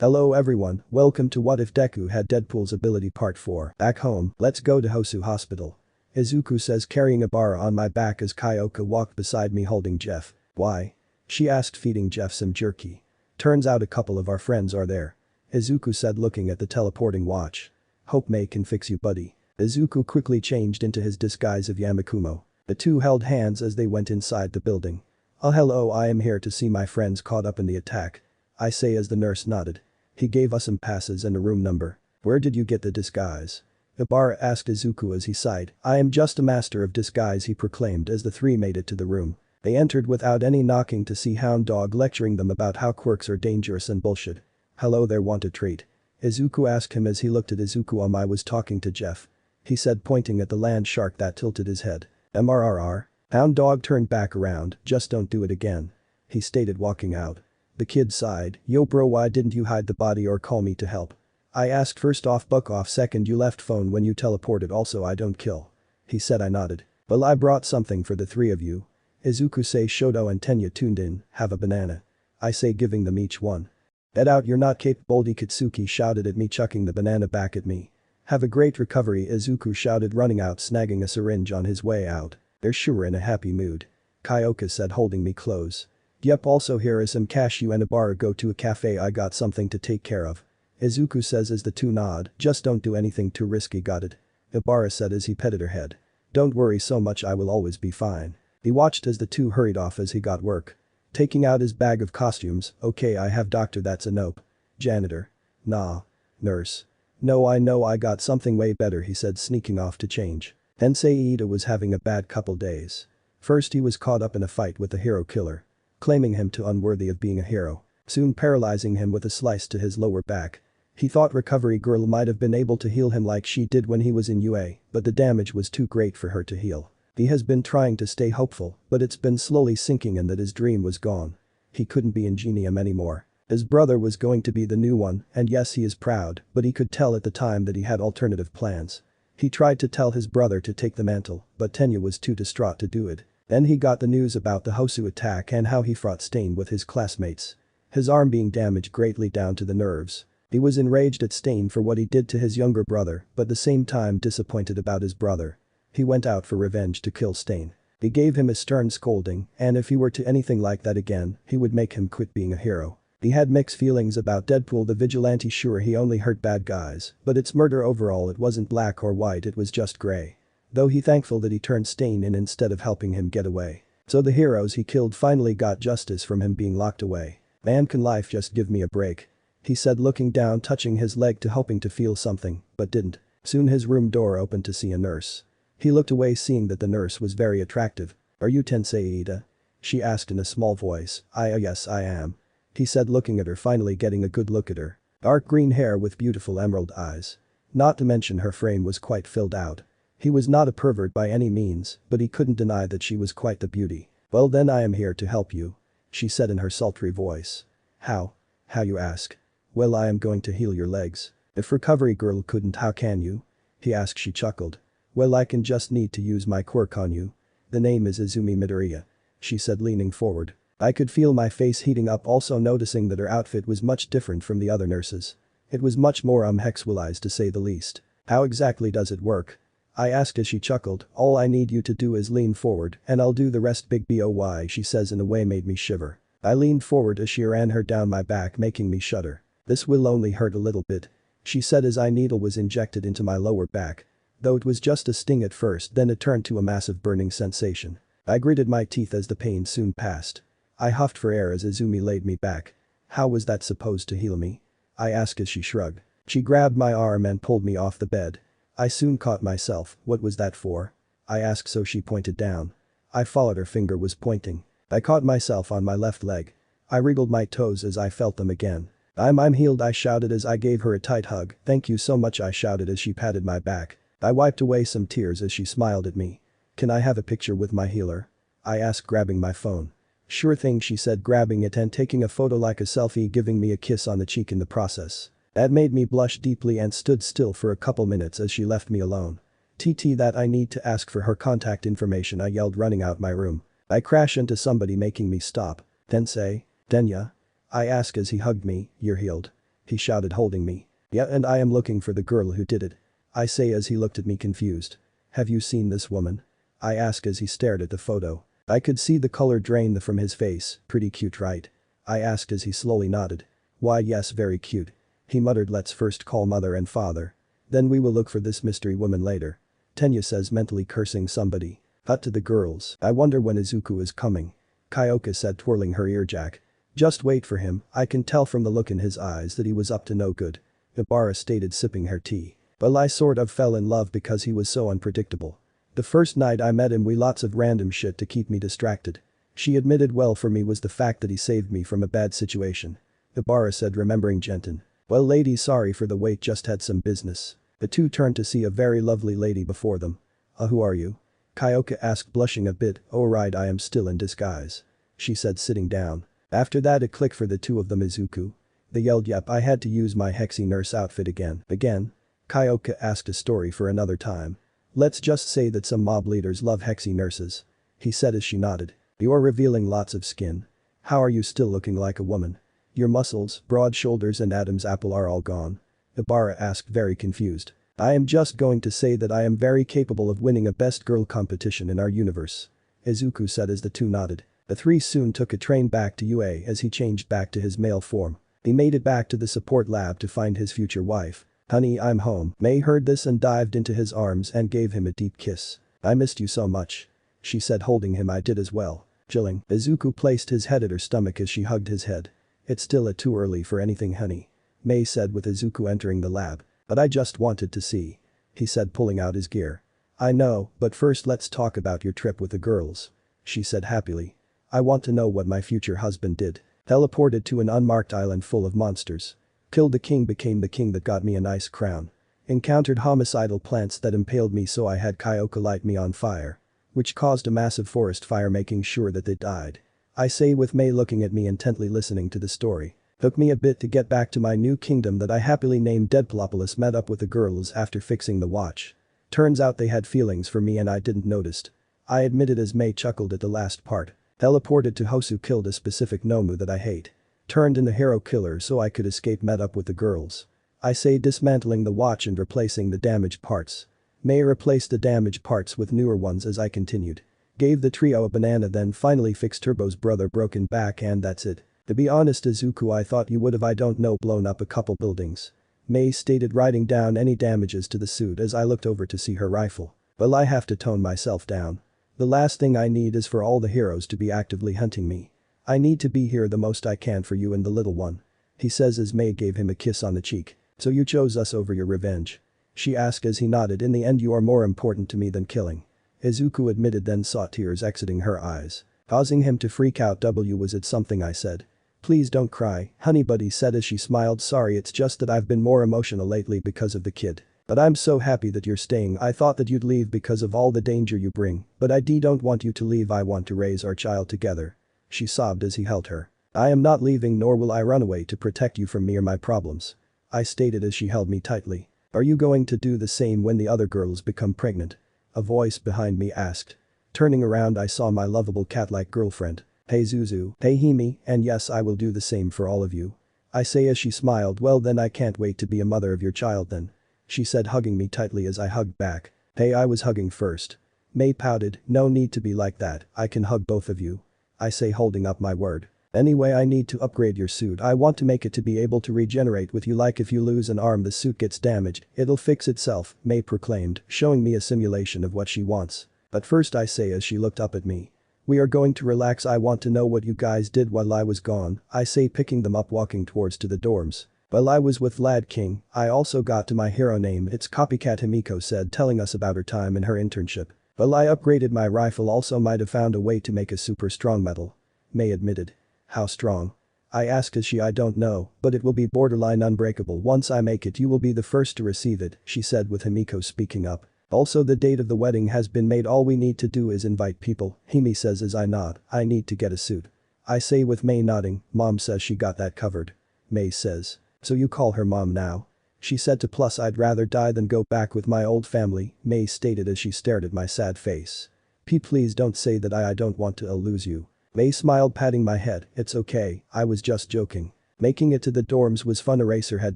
Hello everyone, welcome to What If Deku Had Deadpool's Ability Part 4. Back home, let's go to Hosu Hospital. Izuku says carrying a bar on my back as Kyoka walked beside me holding Jeff. Why? She asked feeding Jeff some jerky. Turns out a couple of our friends are there. Izuku said looking at the teleporting watch. Hope May can fix you buddy. Izuku quickly changed into his disguise of Yamakumo. The two held hands as they went inside the building. Oh hello, I am here to see my friends caught up in the attack. I say as the nurse nodded. He gave us some passes and a room number. Where did you get the disguise? Ibara asked Izuku as he sighed. I am just a master of disguise, he proclaimed as the three made it to the room. They entered without any knocking to see Hound Dog lecturing them about how quirks are dangerous and bullshit. Hello there, want a treat? Izuku asked him as he looked at Izuku. I was talking to Jeff. He said pointing at the land shark that tilted his head. MRRR. Hound Dog turned back around, just don't do it again. He stated walking out. The kid sighed. Yo bro, why didn't you hide the body or call me to help? I asked first off buck off second you left phone when you teleported also I don't kill. He said. I nodded. Well I brought something for the three of you. Izuku say Shoto and Tenya tuned in, have a banana. I say giving them each one. Get out, you're not capable, Katsuki shouted at me chucking the banana back at me. Have a great recovery, Izuku shouted running out snagging a syringe on his way out. They're sure in a happy mood. Kyoka said holding me close. Yep, also here is some cash, you and a bar go to a cafe, I got something to take care of. Izuku says as the two nod, just don't do anything too risky, got it? Ibara said as he petted her head. Don't worry so much, I will always be fine. He watched as the two hurried off as he got work. Taking out his bag of costumes, okay I have doctor, that's a nope. Janitor. Nah. Nurse. No I know I got something way better, he said sneaking off to change. Tensei Ida was having a bad couple days. First he was caught up in a fight with a hero killer. Claiming him too unworthy of being a hero. Soon paralyzing him with a slice to his lower back. He thought recovery girl might have been able to heal him like she did when he was in UA, but the damage was too great for her to heal. He has been trying to stay hopeful, but it's been slowly sinking in that his dream was gone. He couldn't be Ingenium anymore. His brother was going to be the new one, and yes he is proud, but he could tell at the time that he had alternative plans. He tried to tell his brother to take the mantle, but Tenya was too distraught to do it. Then he got the news about the Hosu attack and how he fought Stain with his classmates. His arm being damaged greatly down to the nerves. He was enraged at Stain for what he did to his younger brother, but at the same time disappointed about his brother. He went out for revenge to kill Stain. He gave him a stern scolding, and if he were to anything like that again, he would make him quit being a hero. He had mixed feelings about Deadpool the vigilante, sure he only hurt bad guys, but it's murder overall, it wasn't black or white, it was just gray. Though he thankful that he turned Stain in instead of helping him get away. So the heroes he killed finally got justice from him being locked away. Man, can life just give me a break? He said looking down, touching his leg to hoping to feel something, but didn't. Soon his room door opened to see a nurse. He looked away seeing that the nurse was very attractive. Are you Tensei Ida? She asked in a small voice. Yes I am. He said looking at her, finally getting a good look at her. Dark green hair with beautiful emerald eyes. Not to mention her frame was quite filled out. He was not a pervert by any means, but he couldn't deny that she was quite the beauty. Well then I am here to help you. She said in her sultry voice. How? How you ask? Well I am going to heal your legs. If recovery girl couldn't, how can you? He asked. She chuckled. Well I can just need to use my quirk on you. The name is Izumi Midoriya. She said leaning forward. I could feel my face heating up, also noticing that her outfit was much different from the other nurses. It was much more hexualized to say the least. How exactly does it work? I asked as she chuckled. All I need you to do is lean forward and I'll do the rest, big boy, she says in a way made me shiver. I leaned forward as she ran her down my back, making me shudder. This will only hurt a little bit. She said as a needle was injected into my lower back. Though it was just a sting at first, then it turned to a massive burning sensation. I gritted my teeth as the pain soon passed. I huffed for air as Izumi laid me back. How was that supposed to heal me? I asked as she shrugged. She grabbed my arm and pulled me off the bed. I soon caught myself. What was that for? I asked, so she pointed down. I followed, her finger was pointing. I caught myself on my left leg. I wriggled my toes as I felt them again. I'm healed, I shouted as I gave her a tight hug. Thank you so much, I shouted as she patted my back. I wiped away some tears as she smiled at me. Can I have a picture with my healer? I asked, grabbing my phone. Sure thing, she said, grabbing it and taking a photo like a selfie, giving me a kiss on the cheek in the process. That made me blush deeply and stood still for a couple minutes as she left me alone. That I need to ask for her contact information, I yelled, running out my room. I crash into somebody making me stop. Tensei? Denya? I ask as he hugged me. You're healed. He shouted holding me. Yeah, and I am looking for the girl who did it. I say as he looked at me confused. Have you seen this woman? I asked as he stared at the photo. I could see the color drain from his face. Pretty cute, right? I asked as he slowly nodded. Why yes, very cute. He muttered, let's first call mother and father. Then we will look for this mystery woman later. Tenya says, mentally cursing somebody. Cut to the girls. I wonder when Izuku is coming. Kyoka said, twirling her earjack. Just wait for him, I can tell from the look in his eyes that he was up to no good. Ibara stated, sipping her tea. Well, I sort of fell in love because he was so unpredictable. The first night I met him we lots of random shit to keep me distracted. She admitted well for me was the fact that he saved me from a bad situation. Ibara said, remembering Genton. Well lady, sorry for the wait, just had some business. The two turned to see a very lovely lady before them. Who are you? Kyoka asked, blushing a bit. Oh right, I am still in disguise. She said, sitting down. After that it clicked for the two of them. Izuku. They yelled, yep, I had to use my hexy nurse outfit again. Again? Kyoka asked, a story for another time. Let's just say that some mob leaders love hexy nurses. He said as she nodded. You're revealing lots of skin. How are you still looking like a woman? Your muscles, broad shoulders and Adam's apple are all gone. Ibara asked, very confused. I am just going to say that I am very capable of winning a best girl competition in our universe. Izuku said as the two nodded. The three soon took a train back to UA as he changed back to his male form. He made it back to the support lab to find his future wife. Honey, I'm home. May heard this and dived into his arms and gave him a deep kiss. I missed you so much. She said, holding him. I did as well. Chilling, Izuku placed his head at her stomach as she hugged his head. It's still too early for anything, honey. May said with Izuku entering the lab. But I just wanted to see. He said, pulling out his gear. I know, but first let's talk about your trip with the girls. She said happily. I want to know what my future husband did. Teleported to an unmarked island full of monsters. Killed the king, became the king that got me a nice crown. Encountered homicidal plants that impaled me, so I had Kyoka light me on fire. Which caused a massive forest fire, making sure that they died. I say with May looking at me intently, listening to the story. Took me a bit to get back to my new kingdom that I happily named Deadpoolopolis. Met up with the girls after fixing the watch. Turns out they had feelings for me and I didn't notice. I admitted as May chuckled at the last part. Teleported to Hosu, killed a specific Nomu that I hate. Turned in the hero killer so I could escape. Met up with the girls. I say, dismantling the watch and replacing the damaged parts. May replaced the damaged parts with newer ones as I continued. Gave the trio a banana, then finally fixed Turbo's brother broken back, and that's it. To be honest Izuku, I thought you would have, I don't know, blown up a couple buildings. May stated, writing down any damages to the suit as I looked over to see her rifle. Well, I have to tone myself down. The last thing I need is for all the heroes to be actively hunting me. I need to be here the most I can for you and the little one. He says as May gave him a kiss on the cheek. So you chose us over your revenge? She asked as he nodded. In the end you are more important to me than killing. Izuku admitted, then saw tears exiting her eyes. Causing him to freak out. Was it something I said? Please don't cry, honey buddy said as she smiled. Sorry, it's just that I've been more emotional lately because of the kid. But I'm so happy that you're staying. I thought that you'd leave because of all the danger you bring, but I don't want you to leave. I want to raise our child together. She sobbed as he held her. I am not leaving, nor will I run away to protect you from me or my problems. I stated as she held me tightly. Are you going to do the same when the other girls become pregnant? A voice behind me asked. Turning around I saw my lovable cat-like girlfriend. Hey Zuzu, hey Himi, and yes, I will do the same for all of you. I say as she smiled. Well then, I can't wait to be a mother of your child then. She said, hugging me tightly as I hugged back. Hey, I was hugging first. May pouted, no need to be like that, I can hug both of you. I say, holding up my word. Anyway, I need to upgrade your suit. I want to make it to be able to regenerate with you, like if you lose an arm the suit gets damaged, it'll fix itself, May proclaimed, showing me a simulation of what she wants. But first, I say as she looked up at me. We are going to relax. I want to know what you guys did while I was gone, I say, picking them up, walking towards to the dorms. While I was with Lad King, I also got to my hero name. It's copycat, Himiko said, telling us about her time in her internship. Well, I upgraded my rifle, also might have found a way to make a super strong metal. May admitted. How strong? I asked as she, I don't know, but it will be borderline unbreakable. Once I make it you will be the first to receive it, she said with Himiko speaking up. Also the date of the wedding has been made, all we need to do is invite people, Himi says as I nod. I need to get a suit. I say with May nodding. Mom says she got that covered. May says. So you call her mom now? She said to, plus I'd rather die than go back with my old family, May stated as she stared at my sad face. Please don't say that. I don't want to lose you. May smiled, patting my head. It's okay, I was just joking. Making it to the dorms was fun. Eraser had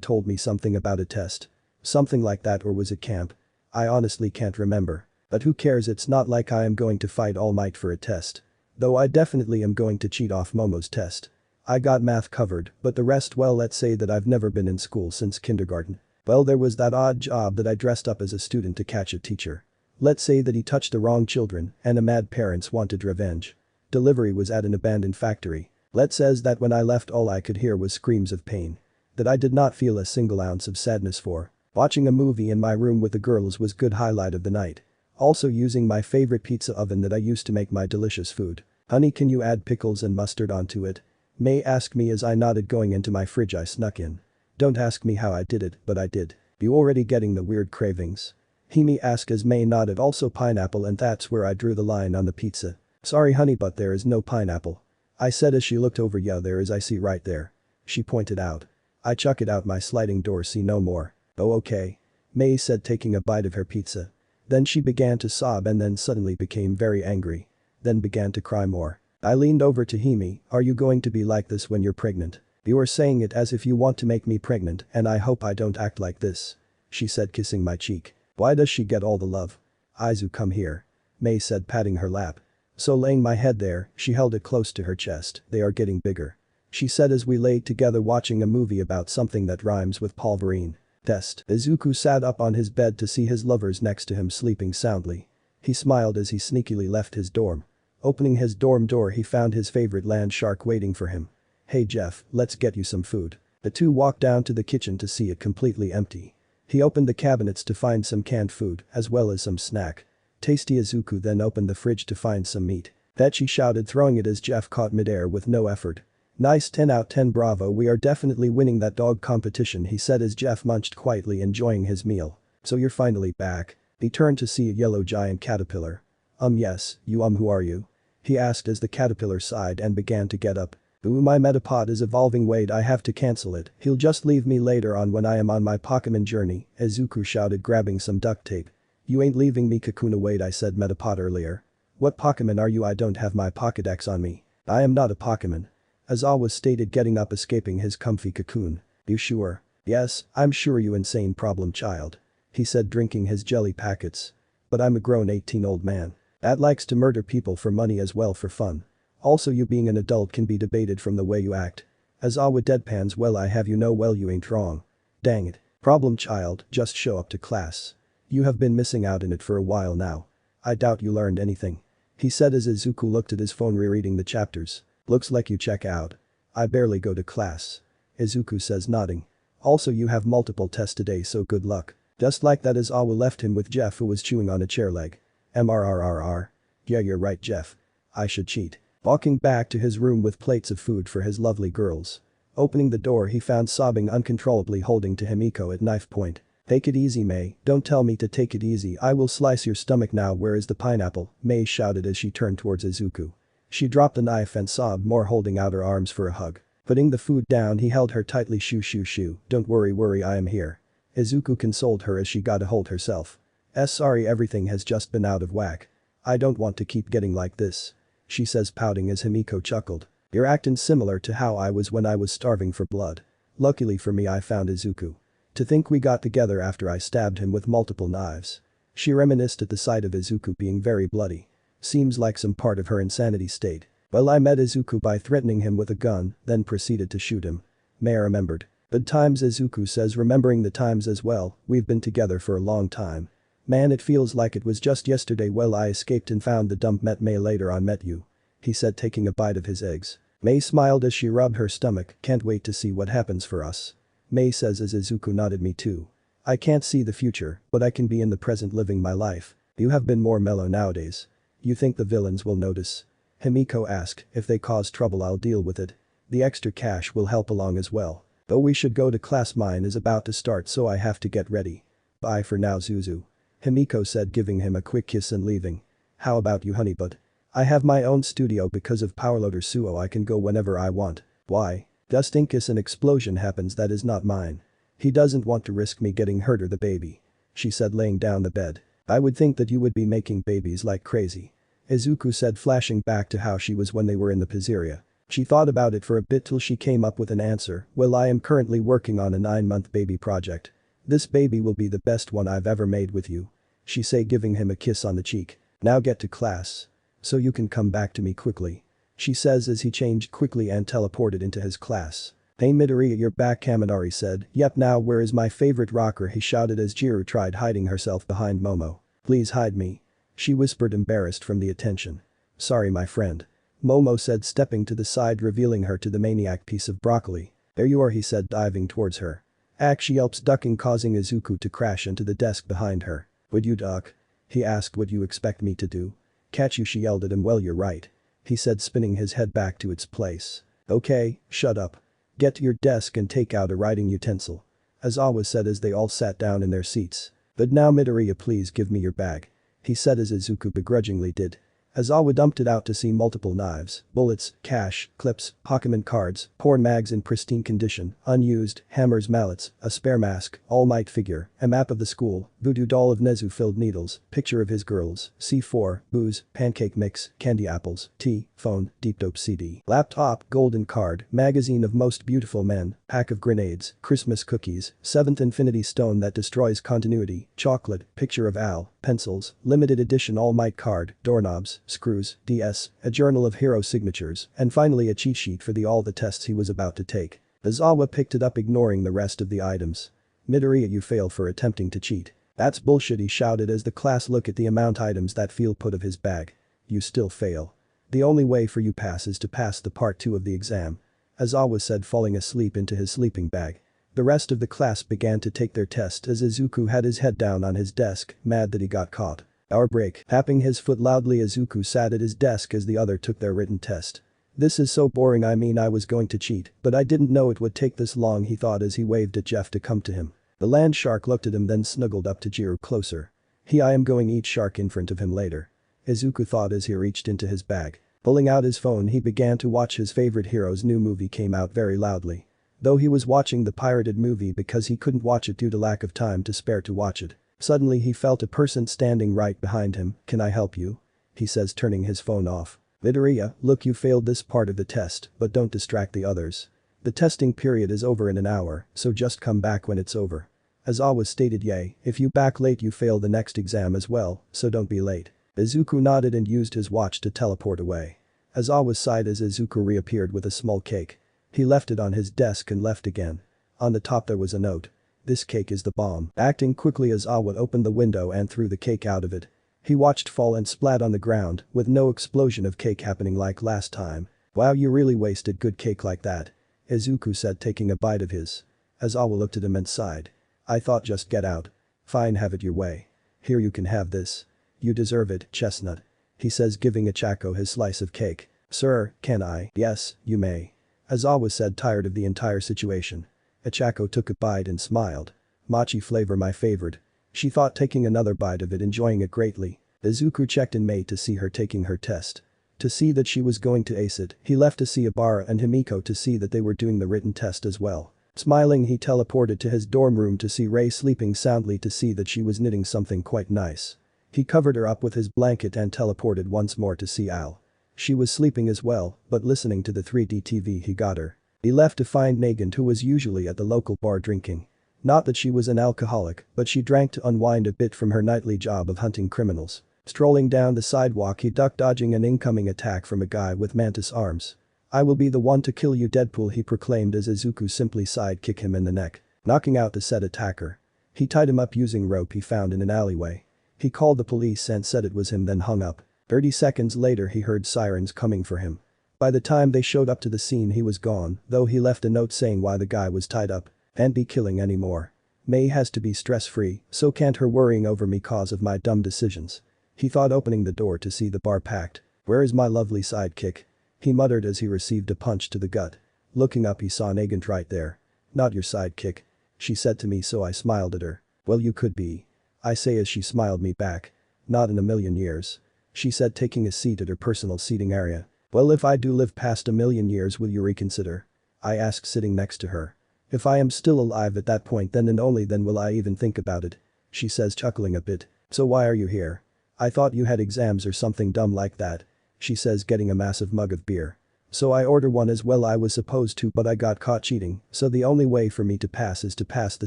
told me something about a test. Something like that, or was it camp? I honestly can't remember. But who cares, it's not like I am going to fight all night for a test. Though I definitely am going to cheat off Momo's test. I got math covered, but the rest, well, let's say that I've never been in school since kindergarten. Well, there was that odd job that I dressed up as a student to catch a teacher. Let's say that he touched the wrong children and a mad parents wanted revenge. Delivery was at an abandoned factory. Let's says that when I left all I could hear was screams of pain. That I did not feel a single ounce of sadness for. Watching a movie in my room with the girls was good highlight of the night. Also using my favorite pizza oven that I used to make my delicious food. Honey, can you add pickles and mustard onto it? May asked me as I nodded. Going into my fridge I snuck in. Don't ask me how I did it, but I did. You already getting the weird cravings? Himi asked as May nodded. Also pineapple, and that's where I drew the line on the pizza. Sorry honey, but there is no pineapple. I said as she looked over. Yeah, there is, I see right there. She pointed out. I chuck it out my sliding door, see no more. Oh okay. May said, taking a bite of her pizza. Then she began to sob and then suddenly became very angry. Then began to cry more. I leaned over to Himi. Are you going to be like this when you're pregnant? You are saying it as if you want to make me pregnant, and I hope I don't act like this. She said, kissing my cheek. Why does she get all the love? Izu, come here. May said, patting her lap. So laying my head there, she held it close to her chest. They are getting bigger. She said as we laid together watching a movie about something that rhymes with Wolverine. Test. Izuku sat up on his bed to see his lovers next to him sleeping soundly. He smiled as he sneakily left his dorm. Opening his dorm door, he found his favorite land shark waiting for him. Hey Jeff, let's get you some food. The two walked down to the kitchen to see it completely empty. He opened the cabinets to find some canned food as well as some snack. Tasty. Izuku then opened the fridge to find some meat. That, she shouted, throwing it as Jeff caught midair with no effort. Nice, 10 out 10, bravo, we are definitely winning that dog competition, he said as Jeff munched quietly enjoying his meal. So you're finally back. He turned to see a yellow giant caterpillar. Yes, you who are you? He asked as the caterpillar sighed and began to get up. Ooh, my metapod is evolving, wait, I have to cancel it, he'll just leave me later on when I am on my Pokemon journey, Izuku shouted, grabbing some duct tape. You ain't leaving me, Kakuna. Wait, I said metapod earlier. What Pokemon are you? I don't have my Pokédex on me. I am not a Pokemon. Azawa stated, getting up, escaping his comfy cocoon. You sure? Yes, I'm sure, you insane problem child. He said, drinking his jelly packets. But I'm a grown 18-old man. That likes to murder people for money as well for fun. Also, you being an adult can be debated from the way you act. Azawa deadpans, well I have you know, well you ain't wrong. Dang it. Problem child, just show up to class. You have been missing out in it for a while now. I doubt you learned anything. He said as Izuku looked at his phone rereading the chapters. Looks like you check out. I barely go to class. Izuku says, nodding. Also, you have multiple tests today, so good luck. Just like that, Azawa left him with Jeff, who was chewing on a chair leg. MRRRR. Yeah, you're right, Jeff. I should cheat. Walking back to his room with plates of food for his lovely girls. Opening the door, he found sobbing uncontrollably, holding to Himiko at knife point. Take it easy, May, don't tell me to take it easy, I will slice your stomach now. Where is the pineapple? May shouted as she turned towards Izuku. She dropped the knife and sobbed more, holding out her arms for a hug. Putting the food down, he held her tightly. Shoo. Don't worry, I am here. Izuku consoled her as she got a hold herself. Sorry, everything has just been out of whack. I don't want to keep getting like this. She says, pouting as Himiko chuckled. You're acting similar to how I was when I was starving for blood. Luckily for me, I found Izuku. To think we got together after I stabbed him with multiple knives. She reminisced at the sight of Izuku being very bloody. Seems like some part of her insanity state. Well, I met Izuku by threatening him with a gun, then proceeded to shoot him. May I remembered. Good times, Izuku says, remembering the times as well, we've been together for a long time. Man, it feels like it was just yesterday. Well, I escaped and found the dump, met May later on, met you. He said, taking a bite of his eggs. May smiled as she rubbed her stomach, can't wait to see what happens for us. May says as Izuku nodded, me too. I can't see the future, but I can be in the present living my life. You have been more mellow nowadays. You think the villains will notice? Himiko asked, if they cause trouble I'll deal with it. The extra cash will help along as well. Though we should go to class, mine is about to start, so I have to get ready. Bye for now, Zuzu. Himiko said, giving him a quick kiss and leaving. How about you, honeybud? I have my own studio because of Powerloader Suo. I can go whenever I want. Why? Just in case an explosion happens that is not mine. He doesn't want to risk me getting hurt or the baby. She said, laying down the bed. I would think that you would be making babies like crazy. Izuku said, flashing back to how she was when they were in the pizzeria. She thought about it for a bit till she came up with an answer. Well, I am currently working on a 9-month baby project. This baby will be the best one I've ever made with you. She say, giving him a kiss on the cheek. Now get to class. So you can come back to me quickly. She says as he changed quickly and teleported into his class. Hey Midoriya, you're back, Kaminari said. Yep, now where is my favorite rocker, he shouted as Jiro tried hiding herself behind Momo. Please hide me. She whispered, embarrassed from the attention. Sorry my friend. Momo said, stepping to the side, revealing her to the maniac piece of broccoli. There you are, he said, diving towards her. Ack, she yelps, ducking, causing Izuku to crash into the desk behind her. Would you duck? He asked. What you expect me to do? Catch you, she yelled at him. Well, you're right. He said, spinning his head back to its place. Okay, shut up. Get to your desk and take out a writing utensil. Aizawa said as they all sat down in their seats. But now Midoriya, please give me your bag. He said as Izuku begrudgingly did. Aizawa dumped it out to see multiple knives, bullets, cash, clips, Pokemon cards, porn mags in pristine condition, unused, hammers, mallets, a spare mask, All Might figure, a map of the school, voodoo doll of Nezu filled needles, picture of his girls, C4, booze, pancake mix, candy apples, tea, phone, deep dope CD, laptop, golden card, magazine of most beautiful men, pack of grenades, Christmas cookies, 7th infinity stone that destroys continuity, chocolate, picture of Al, pencils, limited edition All Might card, doorknobs, screws, DS, a journal of hero signatures, and finally a cheat sheet for all the tests he was about to take. Aizawa picked it up, ignoring the rest of the items. Midoriya, you fail for attempting to cheat. That's bullshit, he shouted as the class looked at the amount items that feel put of his bag. You still fail. The only way for you pass is to pass the part 2 of the exam. Aizawa said, falling asleep into his sleeping bag. The rest of the class began to take their test as Izuku had his head down on his desk, mad that he got caught. Our break. Tapping his foot loudly, Izuku sat at his desk as the other took their written test. This is so boring. I mean, I was going to cheat, but I didn't know it would take this long, he thought as he waved at Jeff to come to him. The land shark looked at him, then snuggled up to Jiro closer. I am going eat shark in front of him later. Izuku thought as he reached into his bag. Pulling out his phone, he began to watch his favorite hero's new movie came out very loudly. Though he was watching the pirated movie because he couldn't watch it due to lack of time to spare to watch it. Suddenly he felt a person standing right behind him. Can I help you? He says, turning his phone off. Midoriya, look, you failed this part of the test, but don't distract the others. The testing period is over in an hour, so just come back when it's over. Aizawa stated, yay, if you back late you fail the next exam as well, so don't be late. Izuku nodded and used his watch to teleport away. Aizawa sighed as Izuku reappeared with a small cake. He left it on his desk and left again. On the top there was a note. This cake is the bomb. Acting quickly, Aizawa opened the window and threw the cake out of it. He watched fall and splat on the ground, with no explosion of cake happening like last time. Wow, you really wasted good cake like that. Izuku said, taking a bite of his. Aizawa looked at him and sighed. I thought just get out. Fine, have it your way. Here, you can have this. You deserve it, chestnut. He says, giving Ichako his slice of cake. Sir, can I? Yes, you may. Aizawa said, tired of the entire situation. Ichako took a bite and smiled. Mochi flavor my favorite. She thought, taking another bite of it, enjoying it greatly. Izuku checked in May to see her taking her test. To see that she was going to ace it, he left to see Ibara and Himiko to see that they were doing the written test as well. Smiling, he teleported to his dorm room to see Ray sleeping soundly to see that she was knitting something quite nice. He covered her up with his blanket and teleported once more to see Al. She was sleeping as well, but listening to the 3D TV he got her. He left to find Nagant, who was usually at the local bar drinking. Not that she was an alcoholic, but she drank to unwind a bit from her nightly job of hunting criminals. Strolling down the sidewalk, he ducked, dodging an incoming attack from a guy with mantis arms. I will be the one to kill you, Deadpool, he proclaimed as Izuku simply sidekicked him in the neck, knocking out the said attacker. He tied him up using rope he found in an alleyway. He called the police and said it was him, then hung up. 30 seconds later he heard sirens coming for him. By the time they showed up to the scene he was gone, though he left a note saying why the guy was tied up. Can't be killing anymore. May has to be stress-free, so can't her worrying over me cause of my dumb decisions. He thought, opening the door to see the bar packed. Where is my lovely sidekick? He muttered as he received a punch to the gut. Looking up he saw Nagant right there. Not your sidekick. She said to me, so I smiled at her. Well, you could be. I say as she smiled me back. Not in a million years. She said, taking a seat at her personal seating area. Well, if I do live past a million years, will you reconsider? I asked, sitting next to her. If I am still alive at that point, then and only then will I even think about it. She says, chuckling a bit. So why are you here? I thought you had exams or something dumb like that. She says, getting a massive mug of beer. So I order one as well. I was supposed to, but I got caught cheating, so the only way for me to pass is to pass the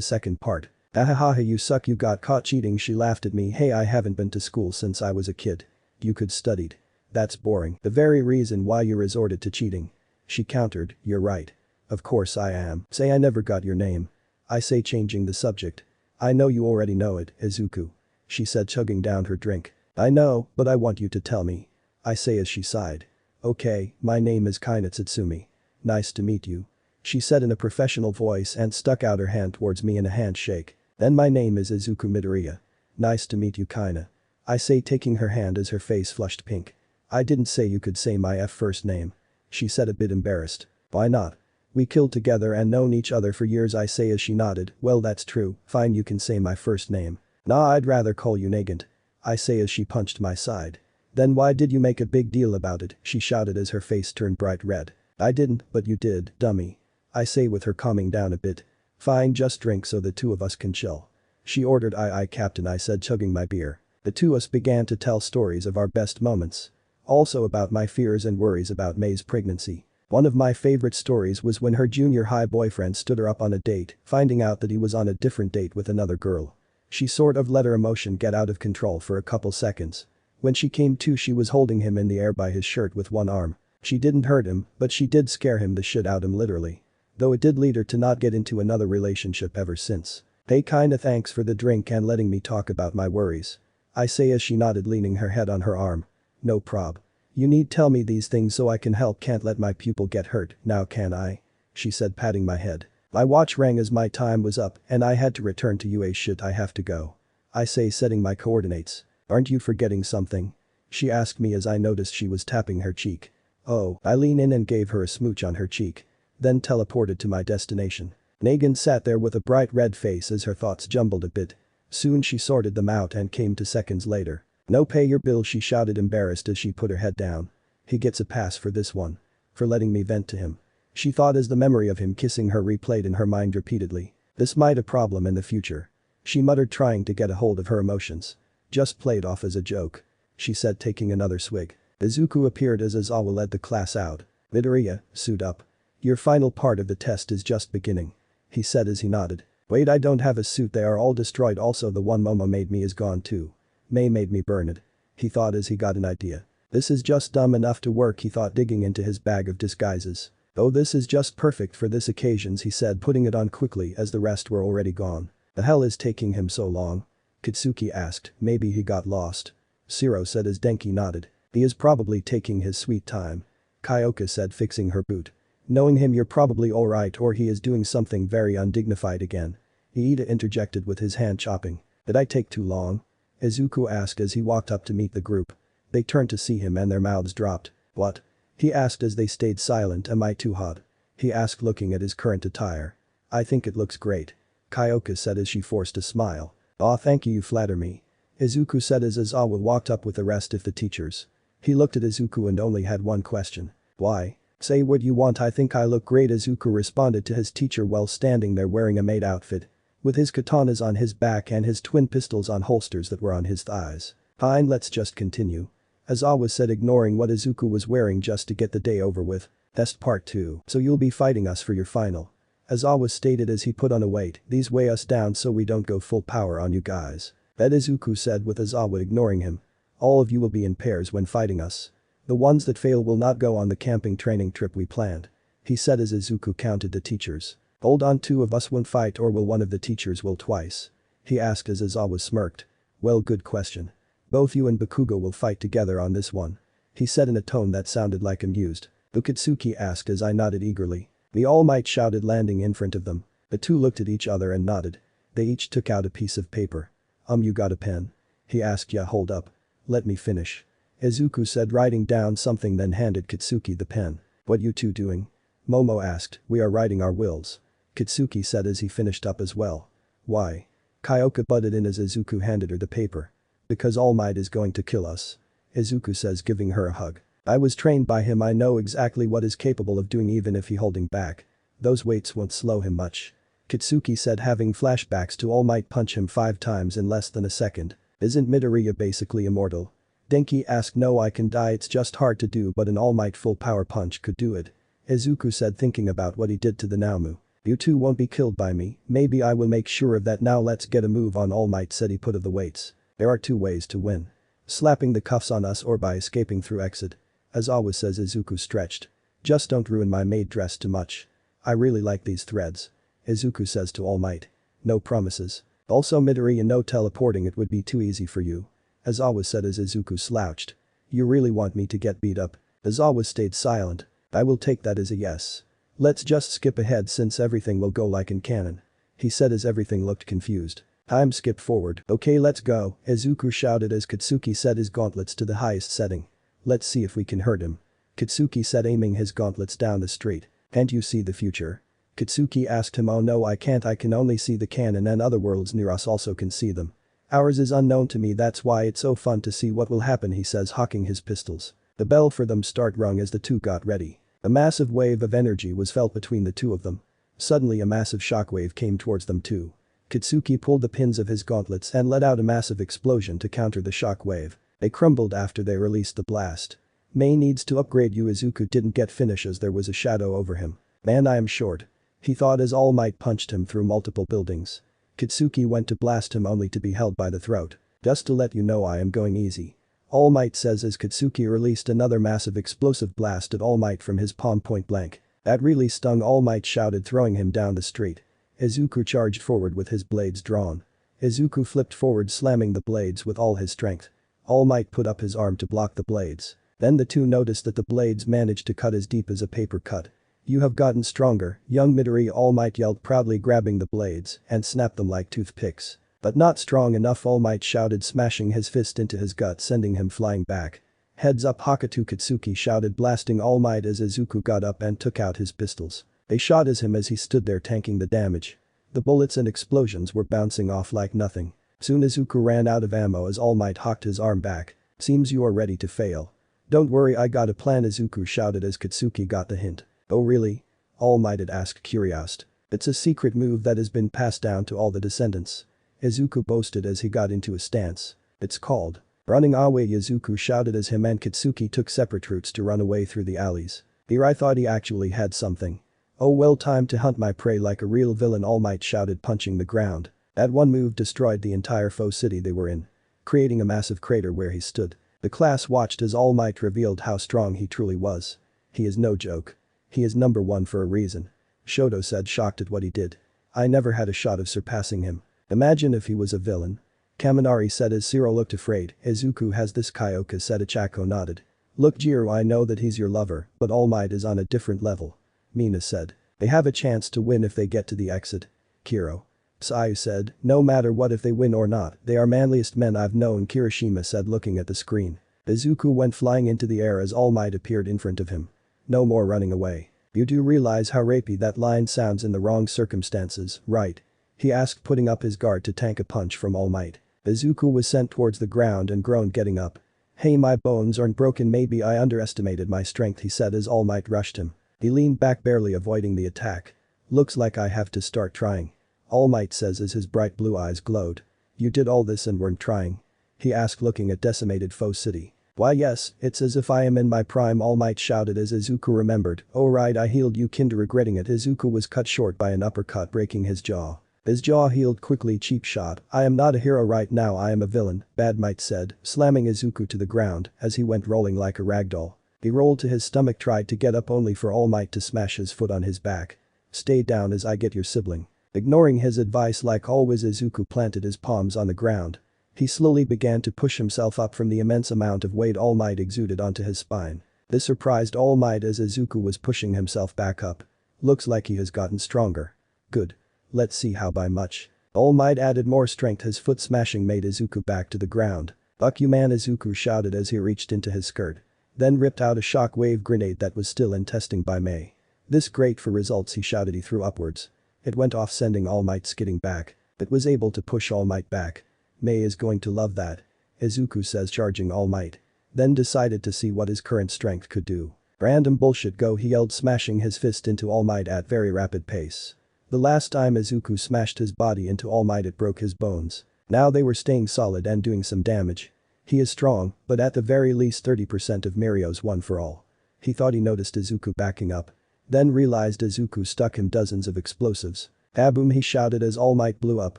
second part. Ahahaha, you suck, you got caught cheating. She laughed at me. Hey, I haven't been to school since I was a kid. You could studied. That's boring. The very reason why you resorted to cheating. She countered, you're right. Of course I am. Say, I never got your name. I say, changing the subject. I know you already know it, Izuku. She said, chugging down her drink. I know, but I want you to tell me. I say as she sighed. Okay, my name is Kaina Tsutsumi. Nice to meet you. She said in a professional voice and stuck out her hand towards me in a handshake. Then my name is Izuku Midoriya. Nice to meet you, Kaina. I say, taking her hand as her face flushed pink. I didn't say you could say my first name. She said, a bit embarrassed. Why not? We killed together and known each other for years, I say as she nodded. Well, that's true. Fine, you can say my first name. Nah, I'd rather call you Nagant. I say as she punched my side. Then why did you make a big deal about it? She shouted as her face turned bright red. I didn't, but you did, dummy. I say with her calming down a bit. Fine, just drink so the two of us can chill. She ordered. Aye, Captain, I said, chugging my beer. The two of us began to tell stories of our best moments. Also about my fears and worries about May's pregnancy. One of my favorite stories was when her junior high boyfriend stood her up on a date, finding out that he was on a different date with another girl. She sort of let her emotion get out of control for a couple seconds. When she came to, she was holding him in the air by his shirt with one arm. She didn't hurt him, but she did scare him the shit out him literally. Though it did lead her to not get into another relationship ever since. Hey, kinda thanks for the drink and letting me talk about my worries. I say as she nodded, leaning her head on her arm. No prob. You need tell me these things so I can help. Can't let my pupil get hurt, now can I? She said, patting my head. My watch rang as my time was up and I had to return to UA. Shit, I have to go. I say, setting my coordinates. Aren't you forgetting something? She asked me as I noticed she was tapping her cheek. Oh, I lean in and gave her a smooch on her cheek. Then teleported to my destination. Nagant sat there with a bright red face as her thoughts jumbled a bit. Soon she sorted them out and came to seconds later. No, pay your bill, she shouted, embarrassed as she put her head down. He gets a pass for this one. For letting me vent to him. She thought as the memory of him kissing her replayed in her mind repeatedly. This might a problem in the future. She muttered, trying to get a hold of her emotions. Just played off as a joke. She said, taking another swig. Izuku appeared as Aizawa led the class out. Midoriya, suit up. Your final part of the test is just beginning. He said as he nodded. Wait, I don't have a suit, they are all destroyed. Also the one Momo made me is gone too. May made me burn it. He thought as he got an idea. This is just dumb enough to work, he thought, digging into his bag of disguises. Oh, this is just perfect for this occasion, he said, putting it on quickly as the rest were already gone. The hell is taking him so long? Kitsuki asked. Maybe he got lost. Shiro said as Denki nodded. He is probably taking his sweet time. Kyoka said, fixing her boot. Knowing him, you're probably alright, or he is doing something very undignified again. Iida interjected with his hand chopping. Did I take too long? Izuku asked as he walked up to meet the group. They turned to see him and their mouths dropped. What? He asked as they stayed silent. Am I too hot? He asked, looking at his current attire. I think it looks great. Kyoka said as she forced a smile. Aw, thank you, you flatter me. Izuku said as Aizawa walked up with the rest of the teachers. He looked at Izuku and only had one question. Why? Say what you want, I think I look great, Izuku responded to his teacher while standing there wearing a maid outfit. With his katanas on his back and his twin pistols on holsters that were on his thighs. Fine, let's just continue. Aizawa said, ignoring what Izuku was wearing just to get the day over with. Test part 2. So you'll be fighting us for your final. Aizawa stated as he put on a weight. These weigh us down so we don't go full power on you guys. That, Izuku said with Aizawa ignoring him. All of you will be in pairs when fighting us. The ones that fail will not go on the camping training trip we planned. He said as Izuku counted the teachers. Hold on, 2 of us won't fight, or will one of the teachers will twice? He asked as Aizawa smirked. Well, good question. Both you and Bakugo will fight together on this one. He said in a tone that sounded like amused. Ukitsuki asked as I nodded eagerly. The All Might shouted, landing in front of them. The two looked at each other and nodded. They each took out a piece of paper. You got a pen? He asked. Yeah, hold up. Let me finish. Izuku said, writing down something, then handed Kitsuki the pen. What you two doing? Momo asked. We are writing our wills. Kitsuki said as he finished up as well. Why? Kyoka butted in as Izuku handed her the paper. Because All Might is going to kill us. Izuku says, giving her a hug. I was trained by him, I know exactly what he's capable of doing even if he holding back. Those weights won't slow him much. Kitsuki said, having flashbacks to All Might punch him 5 times in less than a second. Isn't Midoriya basically immortal? Denki asked. No, I can die, it's just hard to do, but an All Might full power punch could do it. Izuku said, thinking about what he did to the Naomu. You two won't be killed by me, maybe I will make sure of that. Now let's get a move on. All Might said. He put of the weights. There are two ways to win. Slapping the cuffs on us or by escaping through exit. As always, says Izuku, stretched. Just don't ruin my maid dress too much. I really like these threads. Izuku says to All Might. No promises. Also Midoriya, no teleporting, it would be too easy for you. As always, said as Izuku slouched. You really want me to get beat up? As always stayed silent. I will take that as a yes. Let's just skip ahead since everything will go like in canon. He said as everything looked confused. Time skip forward. Okay, let's go, Izuku shouted as Katsuki set his gauntlets to the highest setting. Let's see if we can hurt him. Katsuki said, aiming his gauntlets down the street. Can't you see the future? Katsuki asked him. Oh no, I can't, I can only see the canon and other worlds near us also can see them. Ours is unknown to me, that's why it's so fun to see what will happen, he says, hawking his pistols. The bell for them start rung as the two got ready. A massive wave of energy was felt between the two of them. Suddenly a massive shockwave came towards them too. Katsuki pulled the pins of his gauntlets and let out a massive explosion to counter the shockwave. They crumbled after they released the blast. May needs to upgrade you. Izuku didn't get finish as there was a shadow over him. Man, I am short. He thought as All Might punched him through multiple buildings. Katsuki went to blast him only to be held by the throat. Just to let you know, I am going easy. All Might says as Katsuki released another massive explosive blast at All Might from his palm point blank. That really stung, All Might shouted, throwing him down the street. Izuku charged forward with his blades drawn. Izuku flipped forward, slamming the blades with all his strength. All Might put up his arm to block the blades. Then the two noticed that the blades managed to cut as deep as a paper cut. You have gotten stronger, young Midoriya, All Might yelled proudly, grabbing the blades and snapped them like toothpicks. But not strong enough, All Might shouted, smashing his fist into his gut, sending him flying back. Heads up, Hakuto, Katsuki shouted, blasting All Might as Izuku got up and took out his pistols. They shot at him as he stood there tanking the damage. The bullets and explosions were bouncing off like nothing. Soon Izuku ran out of ammo as All Might hawked his arm back. Seems you are ready to fail. Don't worry, I got a plan, Izuku shouted as Katsuki got the hint. Oh really? All Might had asked, curious. It's a secret move that has been passed down to all the descendants. Izuku boasted as he got into a stance. It's called running away, Izuku shouted as him and Katsuki took separate routes to run away through the alleys. Here I thought he actually had something. Oh well, time to hunt my prey like a real villain, All Might shouted, punching the ground. That one move destroyed the entire foe city they were in, creating a massive crater where he stood. The class watched as All Might revealed how strong he truly was. He is no joke. He is number one for a reason. Shoto said, shocked at what he did. I never had a shot of surpassing him. Imagine if he was a villain. Kaminari said as Zero looked afraid. Izuku has this, Kyoka said. Ichako nodded. Look Jiro, I know that he's your lover, but All Might is on a different level. Mina said. They have a chance to win if they get to the exit. Kiro. Sayu said, no matter what, if they win or not, they are manliest men I've known, Kirishima said, looking at the screen. Izuku went flying into the air as All Might appeared in front of him. No more running away. You do realize how rapey that line sounds in the wrong circumstances, right? He asked, putting up his guard to tank a punch from All Might. Izuku was sent towards the ground and groaned, getting up. Hey, my bones aren't broken, maybe I underestimated my strength, he said as All Might rushed him. He leaned back, barely avoiding the attack. Looks like I have to start trying. All Might says as his bright blue eyes glowed. You did all this and weren't trying? He asked, looking at decimated foe city. Why yes, it's as if I am in my prime, All Might shouted as Izuku remembered. Oh right, I healed you, kinda regretting it. Izuku was cut short by an uppercut, breaking his jaw. His jaw healed quickly, cheap shot. I am not a hero right now, I am a villain, Bad Might said, slamming Izuku to the ground as he went rolling like a ragdoll. He rolled to his stomach, tried to get up only for All Might to smash his foot on his back. Stay down as I get your sibling. Ignoring his advice like always, Izuku planted his palms on the ground. He slowly began to push himself up from the immense amount of weight All Might exuded onto his spine. This surprised All Might as Izuku was pushing himself back up. Looks like he has gotten stronger. Good. Let's see how by much. All Might added more strength, his foot smashing made Izuku back to the ground. Fuck you man, Izuku shouted as he reached into his skirt. Then ripped out a shockwave grenade that was still in testing by May. This great for results, he shouted. He threw upwards. It went off, sending All Might skidding back. It was able to push All Might back. May is going to love that. Izuku says, charging All Might. Then decided to see what his current strength could do. Random bullshit, go, he yelled, smashing his fist into All Might at very rapid pace. The last time Izuku smashed his body into All Might, it broke his bones. Now they were staying solid and doing some damage. He is strong, but at the very least 30% of Mirio's one for all. He thought he noticed Izuku backing up. Then realized Izuku stuck him dozens of explosives. Kaboom, he shouted as All Might blew up,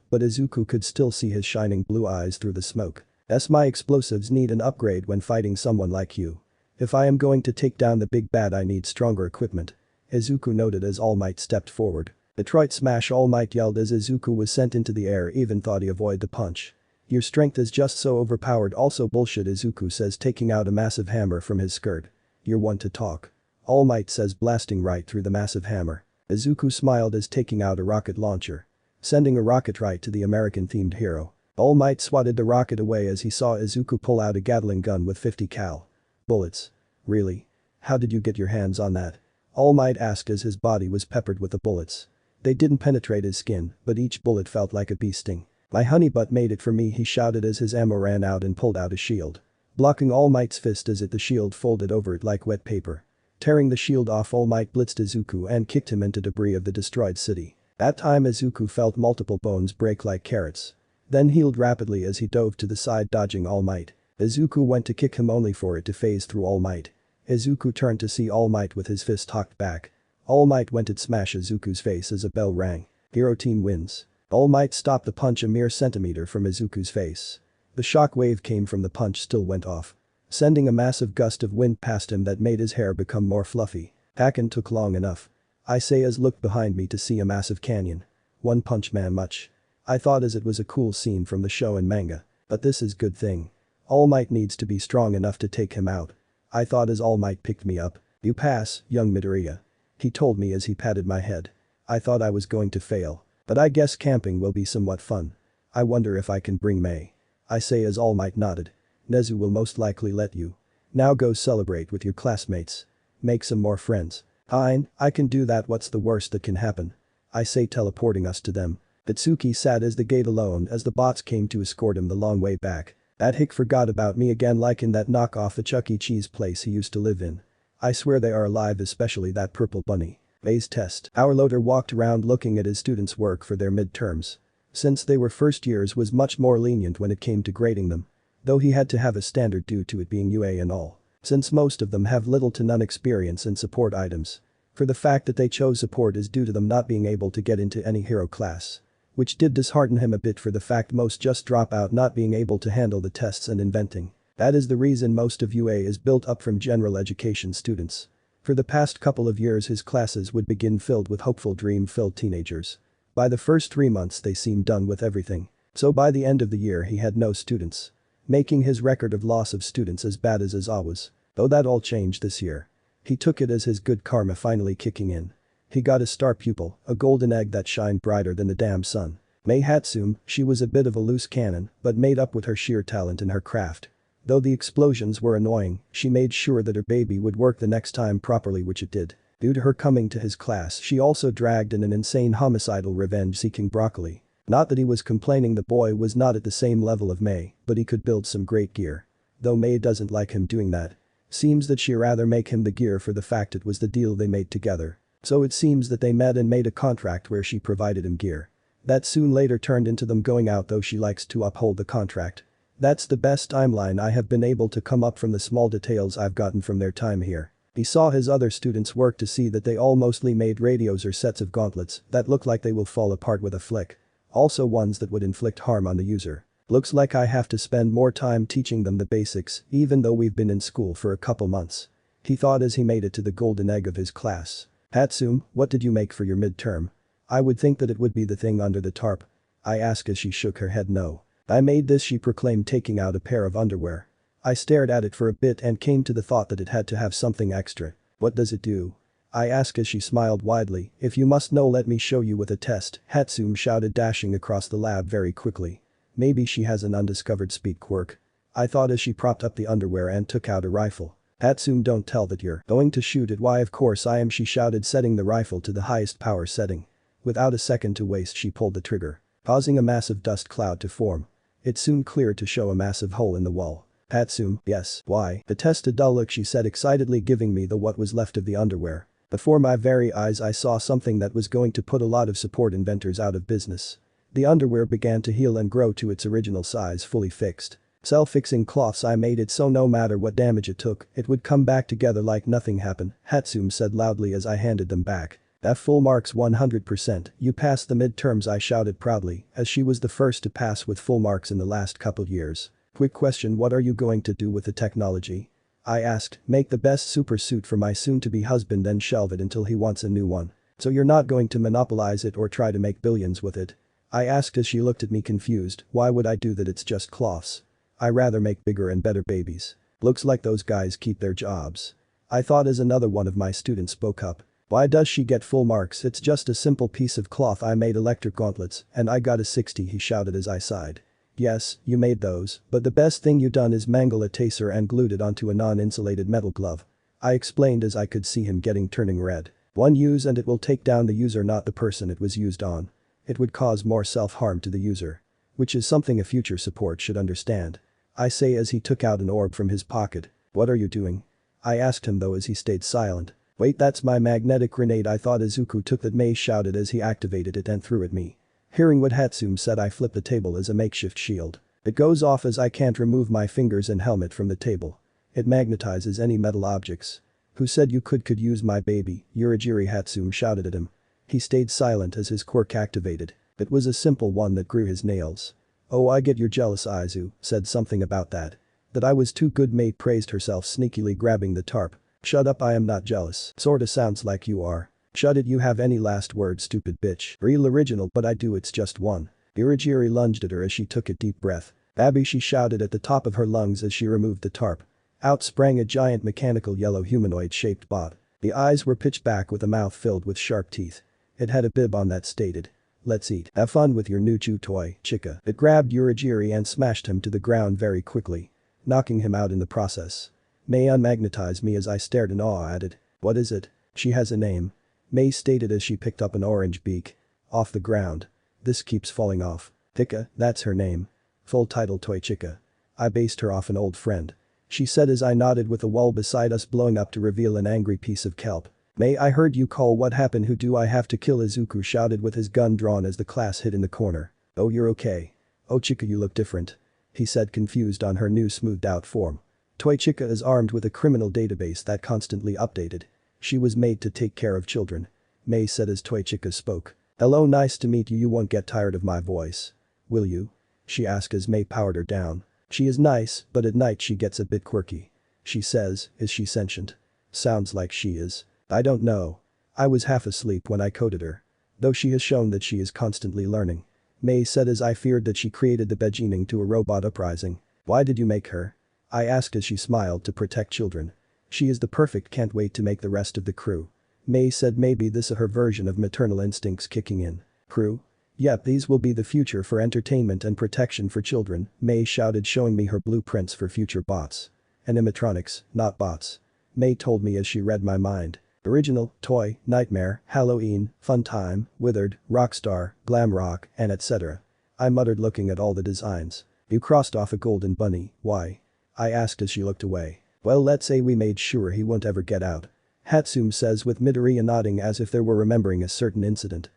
but Izuku could still see his shining blue eyes through the smoke. My explosives need an upgrade when fighting someone like you. If I am going to take down the big bad, I need stronger equipment. Izuku noted as All Might stepped forward. Detroit smash, All Might yelled as Izuku was sent into the air, even thought he avoided the punch. Your strength is just so overpowered, also bullshit, Izuku says, taking out a massive hammer from his skirt. You're one to talk. All Might says, blasting right through the massive hammer. Izuku smiled as taking out a rocket launcher. Sending a rocket right to the American-themed hero. All Might swatted the rocket away as he saw Izuku pull out a Gatling gun with 50 cal. Bullets. Really? How did you get your hands on that? All Might asked as his body was peppered with the bullets. They didn't penetrate his skin, but each bullet felt like a bee sting. My honey butt made it for me, he shouted as his ammo ran out and pulled out a shield. Blocking All Might's fist as the shield folded over it like wet paper. Tearing the shield off, All Might blitzed Izuku and kicked him into debris of the destroyed city. That time Izuku felt multiple bones break like carrots. Then healed rapidly as he dove to the side, dodging All Might. Izuku went to kick him only for it to phase through All Might. Izuku turned to see All Might with his fist hocked back. All Might went to smash Izuku's face as a bell rang. Hero team wins. All Might stopped the punch a mere centimeter from Izuku's face. The shock wave came from the punch still went off, sending a massive gust of wind past him that made his hair become more fluffy. Hakken took long enough. I say as looked behind me to see a massive canyon. One Punch Man much. I thought as it was a cool scene from the show and manga. But this is good thing. All Might needs to be strong enough to take him out. I thought as All Might picked me up. You pass, young Midoriya. He told me as he patted my head. I thought I was going to fail. But I guess camping will be somewhat fun. I wonder if I can bring May. I say as All Might nodded. Nezu will most likely let you. Now go celebrate with your classmates. Make some more friends. Fine, I can do that, what's the worst that can happen? I say, teleporting us to them. Itsuki sat as the gate alone as the bots came to escort him the long way back. That hick forgot about me again, like in that knockoff a Chuck E. Cheese place he used to live in. I swear they are alive, especially that purple bunny. May's test. Our loader walked around looking at his students' work for their midterms. Since they were first years, was much more lenient when it came to grading them. Though he had to have a standard due to it being UA and all. Since most of them have little to none experience in support items. For the fact that they chose support is due to them not being able to get into any hero class. Which did dishearten him a bit, for the fact most just drop out not being able to handle the tests and inventing. That is the reason most of UA is built up from general education students. For the past couple of years his classes would begin filled with hopeful dream-filled teenagers. By the first 3 months they seemed done with everything. So by the end of the year he had no students. Making his record of loss of students as bad as Izawa's. Though that all changed this year. He took it as his good karma finally kicking in. He got a star pupil, a golden egg that shined brighter than the damn sun. Mei Hatsum, she was a bit of a loose cannon, but made up with her sheer talent in her craft. Though the explosions were annoying, she made sure that her baby would work the next time properly, which it did. Due to her coming to his class, she also dragged in an insane homicidal revenge-seeking broccoli. Not that he was complaining the boy was not at the same level of Mei, but he could build some great gear. Though Mei doesn't like him doing that. Seems that she rather make him the gear for the fact it was the deal they made together. So it seems that they met and made a contract where she provided him gear. That soon later turned into them going out, though she likes to uphold the contract. That's the best timeline I have been able to come up from the small details I've gotten from their time here. He saw his other students work to see that they all mostly made radios or sets of gauntlets that look like they will fall apart with a flick. Also ones that would inflict harm on the user. Looks like I have to spend more time teaching them the basics, even though we've been in school for a couple months. He thought as he made it to the golden egg of his class. Hatsum, what did you make for your midterm? I would think that it would be the thing under the tarp. I asked as she shook her head no. I made this, she proclaimed, taking out a pair of underwear. I stared at it for a bit and came to the thought that it had to have something extra. What does it do? I asked as she smiled widely. If you must know, let me show you with a test, Hatsum shouted, dashing across the lab very quickly. Maybe she has an undiscovered speed quirk. I thought as she propped up the underwear and took out a rifle. Hatsum, don't tell that you're going to shoot it. Why, of course I am, she shouted, setting the rifle to the highest power setting. Without a second to waste she pulled the trigger, causing a massive dust cloud to form. It soon cleared to show a massive hole in the wall. Hatsum, yes, why? The test a dull look, she said excitedly, giving me the what was left of the underwear. Before my very eyes I saw something that was going to put a lot of support inventors out of business. The underwear began to heal and grow to its original size, fully fixed. Self-fixing cloths I made it so no matter what damage it took, it would come back together like nothing happened, Hatsum said loudly as I handed them back. F full marks 100%, you passed the midterms I shouted proudly, as she was the first to pass with full marks in the last couple years. Quick question, what are you going to do with the technology? I asked, make the best super suit for my soon-to-be husband then shelve it until he wants a new one. So you're not going to monopolize it or try to make billions with it? I asked as she looked at me confused, why would I do that, it's just cloths. I rather make bigger and better babies. Looks like those guys keep their jobs. I thought as another one of my students spoke up. Why does she get full marks, it's just a simple piece of cloth I made electric gauntlets and I got a 60 he shouted as I sighed. Yes, you made those, but the best thing you done is mangle a taser and glued it onto a non-insulated metal glove. I explained as I could see him getting turning red. One use and it will take down the user not the person it was used on. It would cause more self-harm to the user. Which is something a future support should understand. I say as he took out an orb from his pocket. What are you doing? I asked him though as he stayed silent. Wait, that's my magnetic grenade I thought Izuku took that, Mei shouted as he activated it and threw at me. Hearing what Hatsum said I flipped the table as a makeshift shield. It goes off as I can't remove my fingers and helmet from the table. It magnetizes any metal objects. Who said you could use my baby, Urajiri, Hatsum shouted at him. He stayed silent as his quirk activated. It was a simple one that grew his nails. Oh, I get you're jealous, Izu said something about that. That I was too good, Mei praised herself sneakily grabbing the tarp. Shut up, I am not jealous. Sorta sounds like you are. Shut it, you have any last word, stupid bitch. Real original, but I do, it's just one. Urajiri lunged at her as she took a deep breath. Abby, she shouted at the top of her lungs as she removed the tarp. Out sprang a giant mechanical yellow humanoid-shaped bot. The eyes were pitched back with a mouth filled with sharp teeth. It had a bib on that stated, "Let's eat. Have fun with your new chew toy, chica." It grabbed Urajiri and smashed him to the ground very quickly, knocking him out in the process. Mei unmagnetized me as I stared in awe at it. What is it? She has a name. Mei stated as she picked up an orange beak. Off the ground. This keeps falling off. Tika, that's her name. Full title Toy Chica. I based her off an old friend. She said as I nodded with the wall beside us blowing up to reveal an angry piece of kelp. Mei, I heard you call, what happened, who do I have to kill? Izuku shouted with his gun drawn as the class hid in the corner. Oh, you're okay. Oh, Chica, you look different. He said confused on her new smoothed out form. Toy Chica is armed with a criminal database that constantly updated. She was made to take care of children. Mei said as Toy Chica spoke. Hello, nice to meet you, you won't get tired of my voice. Will you? She asked as Mei powered her down. She is nice, but at night she gets a bit quirky. She says, is she sentient? Sounds like she is. I don't know. I was half asleep when I coded her. Though she has shown that she is constantly learning. Mei said as I feared that she created the beginning to a robot uprising. Why did you make her? I asked as she smiled, to protect children. She is the perfect, can't wait to make the rest of the crew. Mei said maybe this is her version of maternal instincts kicking in. Crew? Yep, these will be the future for entertainment and protection for children, Mei shouted showing me her blueprints for future bots. Animatronics, not bots. Mei told me as she read my mind. Original, toy, nightmare, Halloween, fun time, withered, rockstar, glam rock, and etc. I muttered looking at all the designs. You crossed off a golden bunny, why? I asked as she looked away. Well, let's say we made sure he won't ever get out. Hatsum says with Midoriya nodding as if they were remembering a certain incident.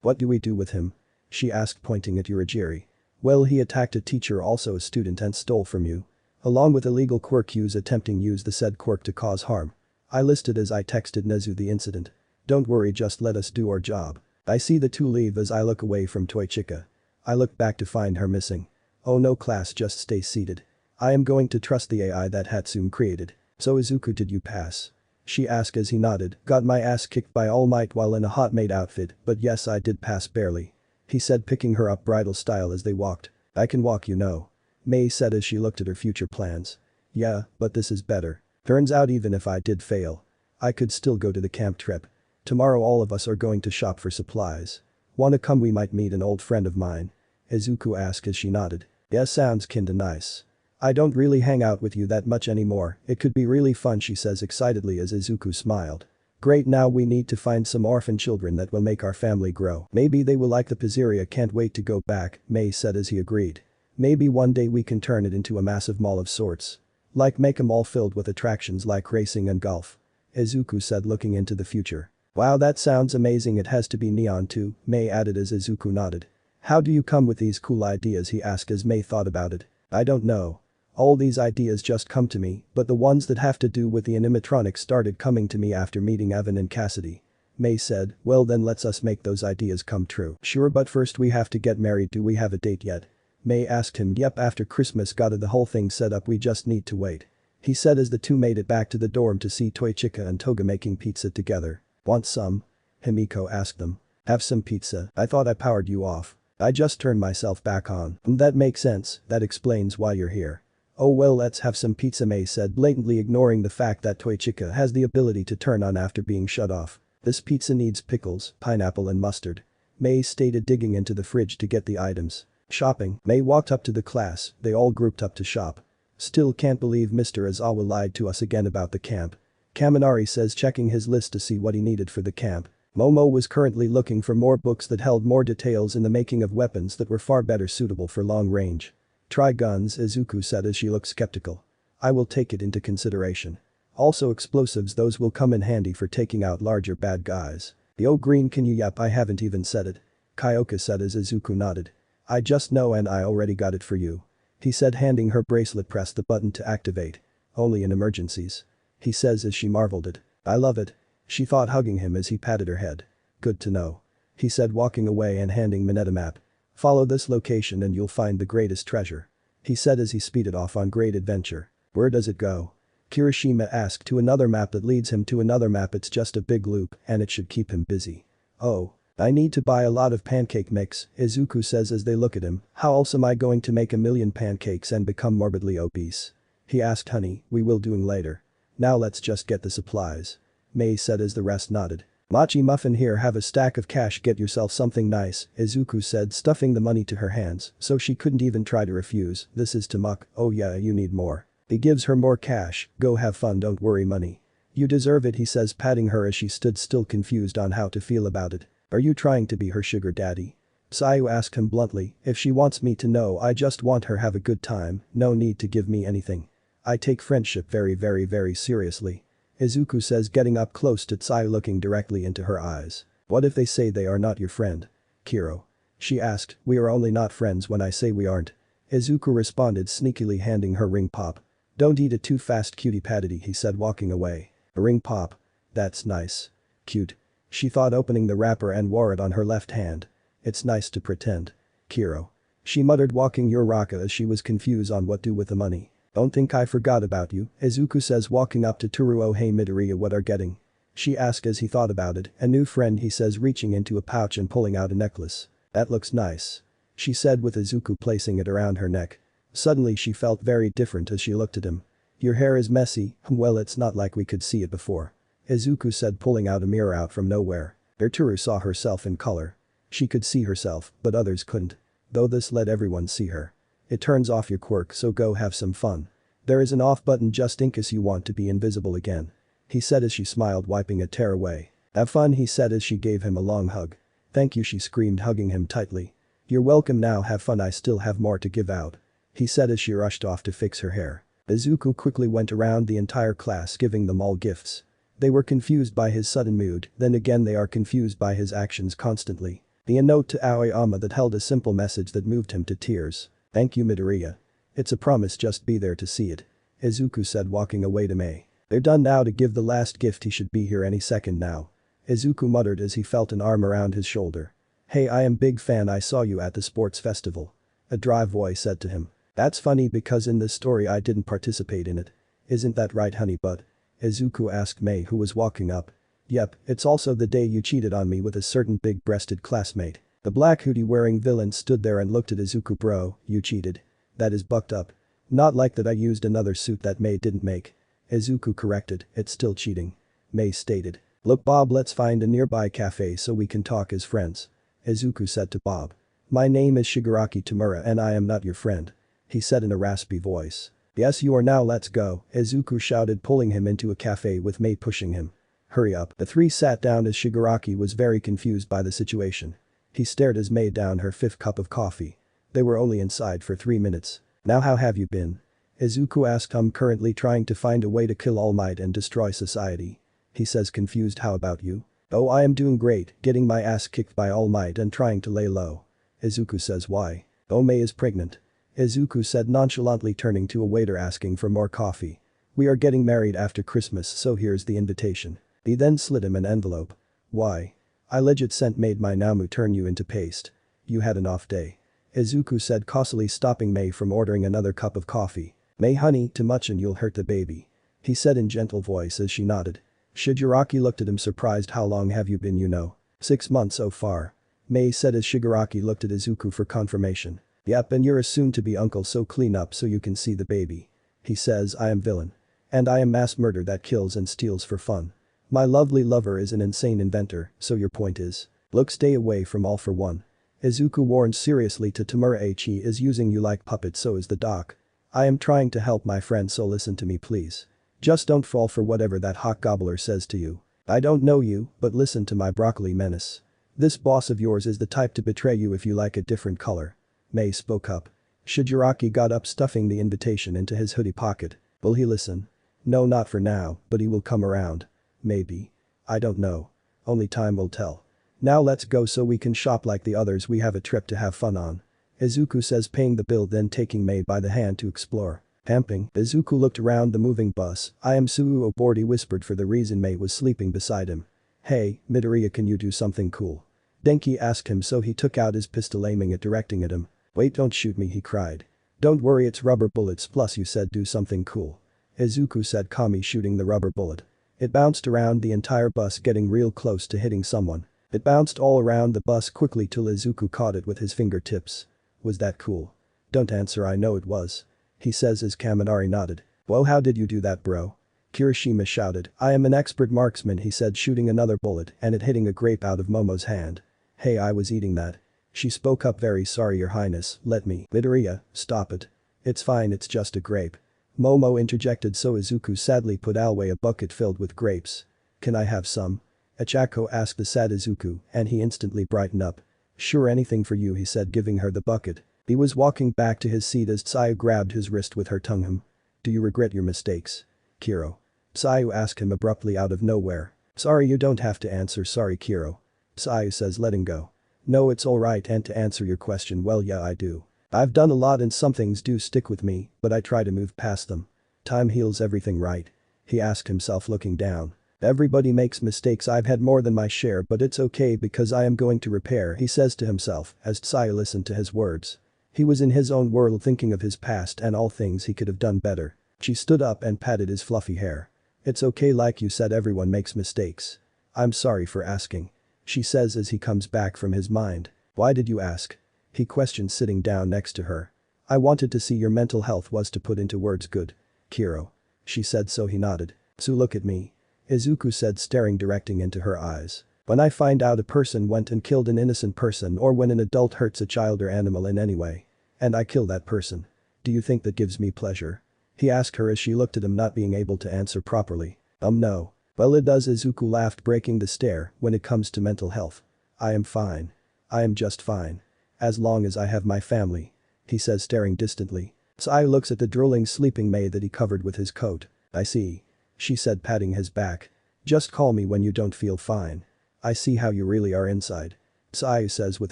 What do we do with him? She asked pointing at Urajiri. Well, he attacked a teacher, also a student, and stole from you. Along with illegal quirk use attempting use the said quirk to cause harm. I listed as I texted Nezu the incident. Don't worry, just let us do our job. I see the two leave as I look away from Toy Chica. I look back to find her missing. Oh no, class, just stay seated. I am going to trust the AI that Hatsum created. So Izuku, did you pass? She asked as he nodded. Got my ass kicked by All Might while in a hot maid outfit, but yes, I did pass barely. He said, picking her up bridal style as they walked. I can walk, you know. Mei said as she looked at her future plans. Yeah, but this is better. Turns out even if I did fail, I could still go to the camp trip. Tomorrow all of us are going to shop for supplies. Wanna come? We might meet an old friend of mine. Izuku asked as she nodded. Yeah, sounds kinda nice. I don't really hang out with you that much anymore, it could be really fun, she says excitedly as Izuku smiled. Great, now we need to find some orphan children that will make our family grow. Maybe they will like the pizzeria, can't wait to go back, Mei said as he agreed. Maybe one day we can turn it into a massive mall of sorts. Like make a mall filled with attractions like racing and golf. Izuku said looking into the future. Wow, that sounds amazing, it has to be neon too, Mei added as Izuku nodded. How do you come with these cool ideas, he asked as Mei thought about it. I don't know. All these ideas just come to me, but the ones that have to do with the animatronics started coming to me after meeting Evan and Cassidy. May said, well then let's us make those ideas come true. Sure, but first we have to get married. Do we have a date yet? May asked him. Yep, after Christmas got the whole thing set up, we just need to wait. He said as the two made it back to the dorm to see Toichika and Toga making pizza together. Want some? Himiko asked them. Have some pizza. I thought I powered you off. I just turned myself back on. That makes sense, that explains why you're here. Oh well, let's have some pizza, May said, blatantly ignoring the fact that Toichika has the ability to turn on after being shut off. This pizza needs pickles, pineapple and mustard. May stated, digging into the fridge to get the items. Shopping. May walked up to the class, they all grouped up to shop. Still can't believe Mr. Aizawa lied to us again about the camp. Kaminari says, checking his list to see what he needed for the camp. Momo was currently looking for more books that held more details in the making of weapons that were far better suitable for long range. Try guns, Izuku said as she looked skeptical. I will take it into consideration. Also explosives, those will come in handy for taking out larger bad guys. Yo Green, can you? Yep, I haven't even said it. Kyoka said as Izuku nodded. I just know and I already got it for you. He said, handing her bracelet. Press the button to activate. Only in emergencies. He says as she marveled it. I love it. She thought, hugging him as he patted her head. Good to know. He said, walking away and handing Minette a map. Follow this location and you'll find the greatest treasure. He said as he speeded off on great adventure. Where does it go? Kirishima asked. To another map that leads him to another map. It's just a big loop and it should keep him busy. Oh. I need to buy a lot of pancake mix, Izuku says as they look at him. How else am I going to make 1,000,000 pancakes and become morbidly obese? He asked. Honey, we will doing later. Now let's just get the supplies. May said as the rest nodded. Mochi muffin, here, have a stack of cash, get yourself something nice, Izuku said, stuffing the money to her hands so she couldn't even try to refuse. This is to Muck. Oh yeah, you need more. He gives her more cash. Go have fun, don't worry, money. You deserve it, he says, patting her as she stood still, confused on how to feel about it. Are you trying to be her sugar daddy? Sayu asked him bluntly. If she wants me to know, I just want her have a good time, no need to give me anything. I take friendship very seriously. Izuku says, getting up close to Sayu, looking directly into her eyes. What if they say they are not your friend? Kiro. She asked. We are only not friends when I say we aren't. Izuku responded, sneakily handing her ring pop. Don't eat it too fast, cutie patty, he said, walking away. A ring pop? That's nice. Cute. She thought, opening the wrapper and wore it on her left hand. It's nice to pretend. Kiro. She muttered, walking your raka as she was confused on what to do with the money. Don't think I forgot about you, Izuku says, walking up to Toru. Oh hey Midoriya, what are getting? She asked as he thought about it. A new friend, he says, reaching into a pouch and pulling out a necklace. That looks nice. She said, with Izuku placing it around her neck. Suddenly she felt very different as she looked at him. Your hair is messy. Well, it's not like we could see it before. Izuku said, pulling out a mirror out from nowhere. Toru saw herself in color. She could see herself, but others couldn't. Though this let everyone see her. It turns off your quirk, so go have some fun. There is an off button just in case you want to be invisible again. He said as she smiled, wiping a tear away. Have fun, he said as she gave him a long hug. Thank you, she screamed, hugging him tightly. You're welcome, now have fun, I still have more to give out. He said as she rushed off to fix her hair. Izuku quickly went around the entire class, giving them all gifts. They were confused by his sudden mood, then again they are confused by his actions constantly. A note to Aoyama that held a simple message that moved him to tears. Thank you, Midoriya. It's a promise, just be there to see it. Izuku said, walking away to May. They're done now to give the last gift, he should be here any second now. Izuku muttered as he felt an arm around his shoulder. Hey, I am big fan, I saw you at the sports festival. A dry voice said to him. That's funny because in this story I didn't participate in it. Isn't that right, honey bud? Izuku asked May, who was walking up. Yep, it's also the day you cheated on me with a certain big-breasted classmate. The black hoodie-wearing villain stood there and looked at Izuku. Bro, you cheated. That is bucked up. Not like that, I used another suit that May didn't make. Izuku corrected, it's still cheating. May stated. Look Bob, let's find a nearby cafe so we can talk as friends. Izuku said to Bob. My name is Shigaraki Tamura and I am not your friend. He said in a raspy voice. Yes you are, now let's go, Izuku shouted, pulling him into a cafe with May pushing him. Hurry up. The three sat down as Shigaraki was very confused by the situation. He stared as May downed her 5th cup of coffee. They were only inside for 3 minutes. Now how have you been? Izuku asked. I'm currently trying to find a way to kill All Might and destroy society. He says, confused. How about you? Oh, I am doing great, getting my ass kicked by All Might and trying to lay low. Izuku says, why? Oh, May is pregnant. Izuku said nonchalantly, turning to a waiter asking for more coffee. "We are getting married after Christmas, so here's the invitation." He then slid him an envelope. "Why? I legit sent made my Namu turn you into paste. You had an off day." Izuku said causally, stopping May from ordering another cup of coffee. "May honey, too much and you'll hurt the baby," he said in gentle voice as she nodded. Shigaraki looked at him surprised. "How long have you been, you know?" 6 months so far," May said as Shigaraki looked at Izuku for confirmation. "Yep, and you're a soon-to-be uncle, so clean up so you can see the baby." He says, "I am villain. And I am mass murder that kills and steals for fun. My lovely lover is an insane inventor, so your point is? Look, stay away from all for one." Izuku warned seriously to Tamura. "He is using you like puppet, so is the doc. I am trying to help my friend, so listen to me please. Just don't fall for whatever that hawk gobbler says to you. I don't know you, but listen to my broccoli menace. This boss of yours is the type to betray you if you like a different color." May spoke up. Shigaraki got up, stuffing the invitation into his hoodie pocket. "Will he listen?" "No, not for now, but he will come around. Maybe. I don't know. Only time will tell. Now let's go so we can shop like the others. We have a trip to have fun on." Izuku says, paying the bill, then taking May by the hand to explore. Camping. Izuku looked around the moving bus. "I am Suuo bored," he whispered for the reason May was sleeping beside him. "Hey, Midoriya, can you do something cool?" Denki asked him, so he took out his pistol, aiming it, directing at him. "Wait, don't shoot me," he cried. "Don't worry, it's rubber bullets, plus you said do something cool." Izuku said calmly, shooting the rubber bullet. It bounced around the entire bus, getting real close to hitting someone. It bounced all around the bus quickly till Izuku caught it with his fingertips. "Was that cool?" "Don't answer, I know it was," he says as Kaminari nodded. "Well, how did you do that, bro?" Kirishima shouted. "I am an expert marksman," he said, shooting another bullet and it hitting a grape out of Momo's hand. "Hey, I was eating that." She spoke up. "Very sorry, your highness, let me." "Midoriya, stop it. It's fine, it's just a grape." Momo interjected, so Izuku sadly put away a bucket filled with grapes. "Can I have some?" Achako asked the sad Izuku, and he instantly brightened up. "Sure, anything for you," he said, giving her the bucket. He was walking back to his seat as Tsuyu grabbed his wrist with her tongue. "Do you regret your mistakes, Kiro?" Tsuyu asked him abruptly out of nowhere. "Sorry, you don't have to answer, sorry, Kiro." Tsuyu says, letting go. "No, it's alright, and to answer your question, well, yeah, I do. I've done a lot and some things do stick with me, but I try to move past them. Time heals everything, right?" he asked himself, looking down. "Everybody makes mistakes, I've had more than my share, but it's okay because I am going to repair," he says to himself as Tsuyu listened to his words. He was in his own world, thinking of his past and all things he could have done better. She stood up and patted his fluffy hair. "It's okay, like you said, everyone makes mistakes. I'm sorry for asking," she says as he comes back from his mind. "Why did you ask?" he questioned, sitting down next to her. "I wanted to see your mental health was to put into words good, Kiro," she said, so he nodded. "So look at me," Izuku said, staring directing into her eyes. "When I find out a person went and killed an innocent person, or when an adult hurts a child or animal in any way, and I kill that person, do you think that gives me pleasure?" he asked her as she looked at him, not being able to answer properly. No." "Well, it does," Izuku laughed, breaking the stare. "When it comes to mental health, I am fine. I am just fine. As long as I have my family," he says, staring distantly. Tsuyu looks at the drooling sleeping May that he covered with his coat. "I see," she said, patting his back. "Just call me when you don't feel fine. I see how you really are inside," Tsuyu says with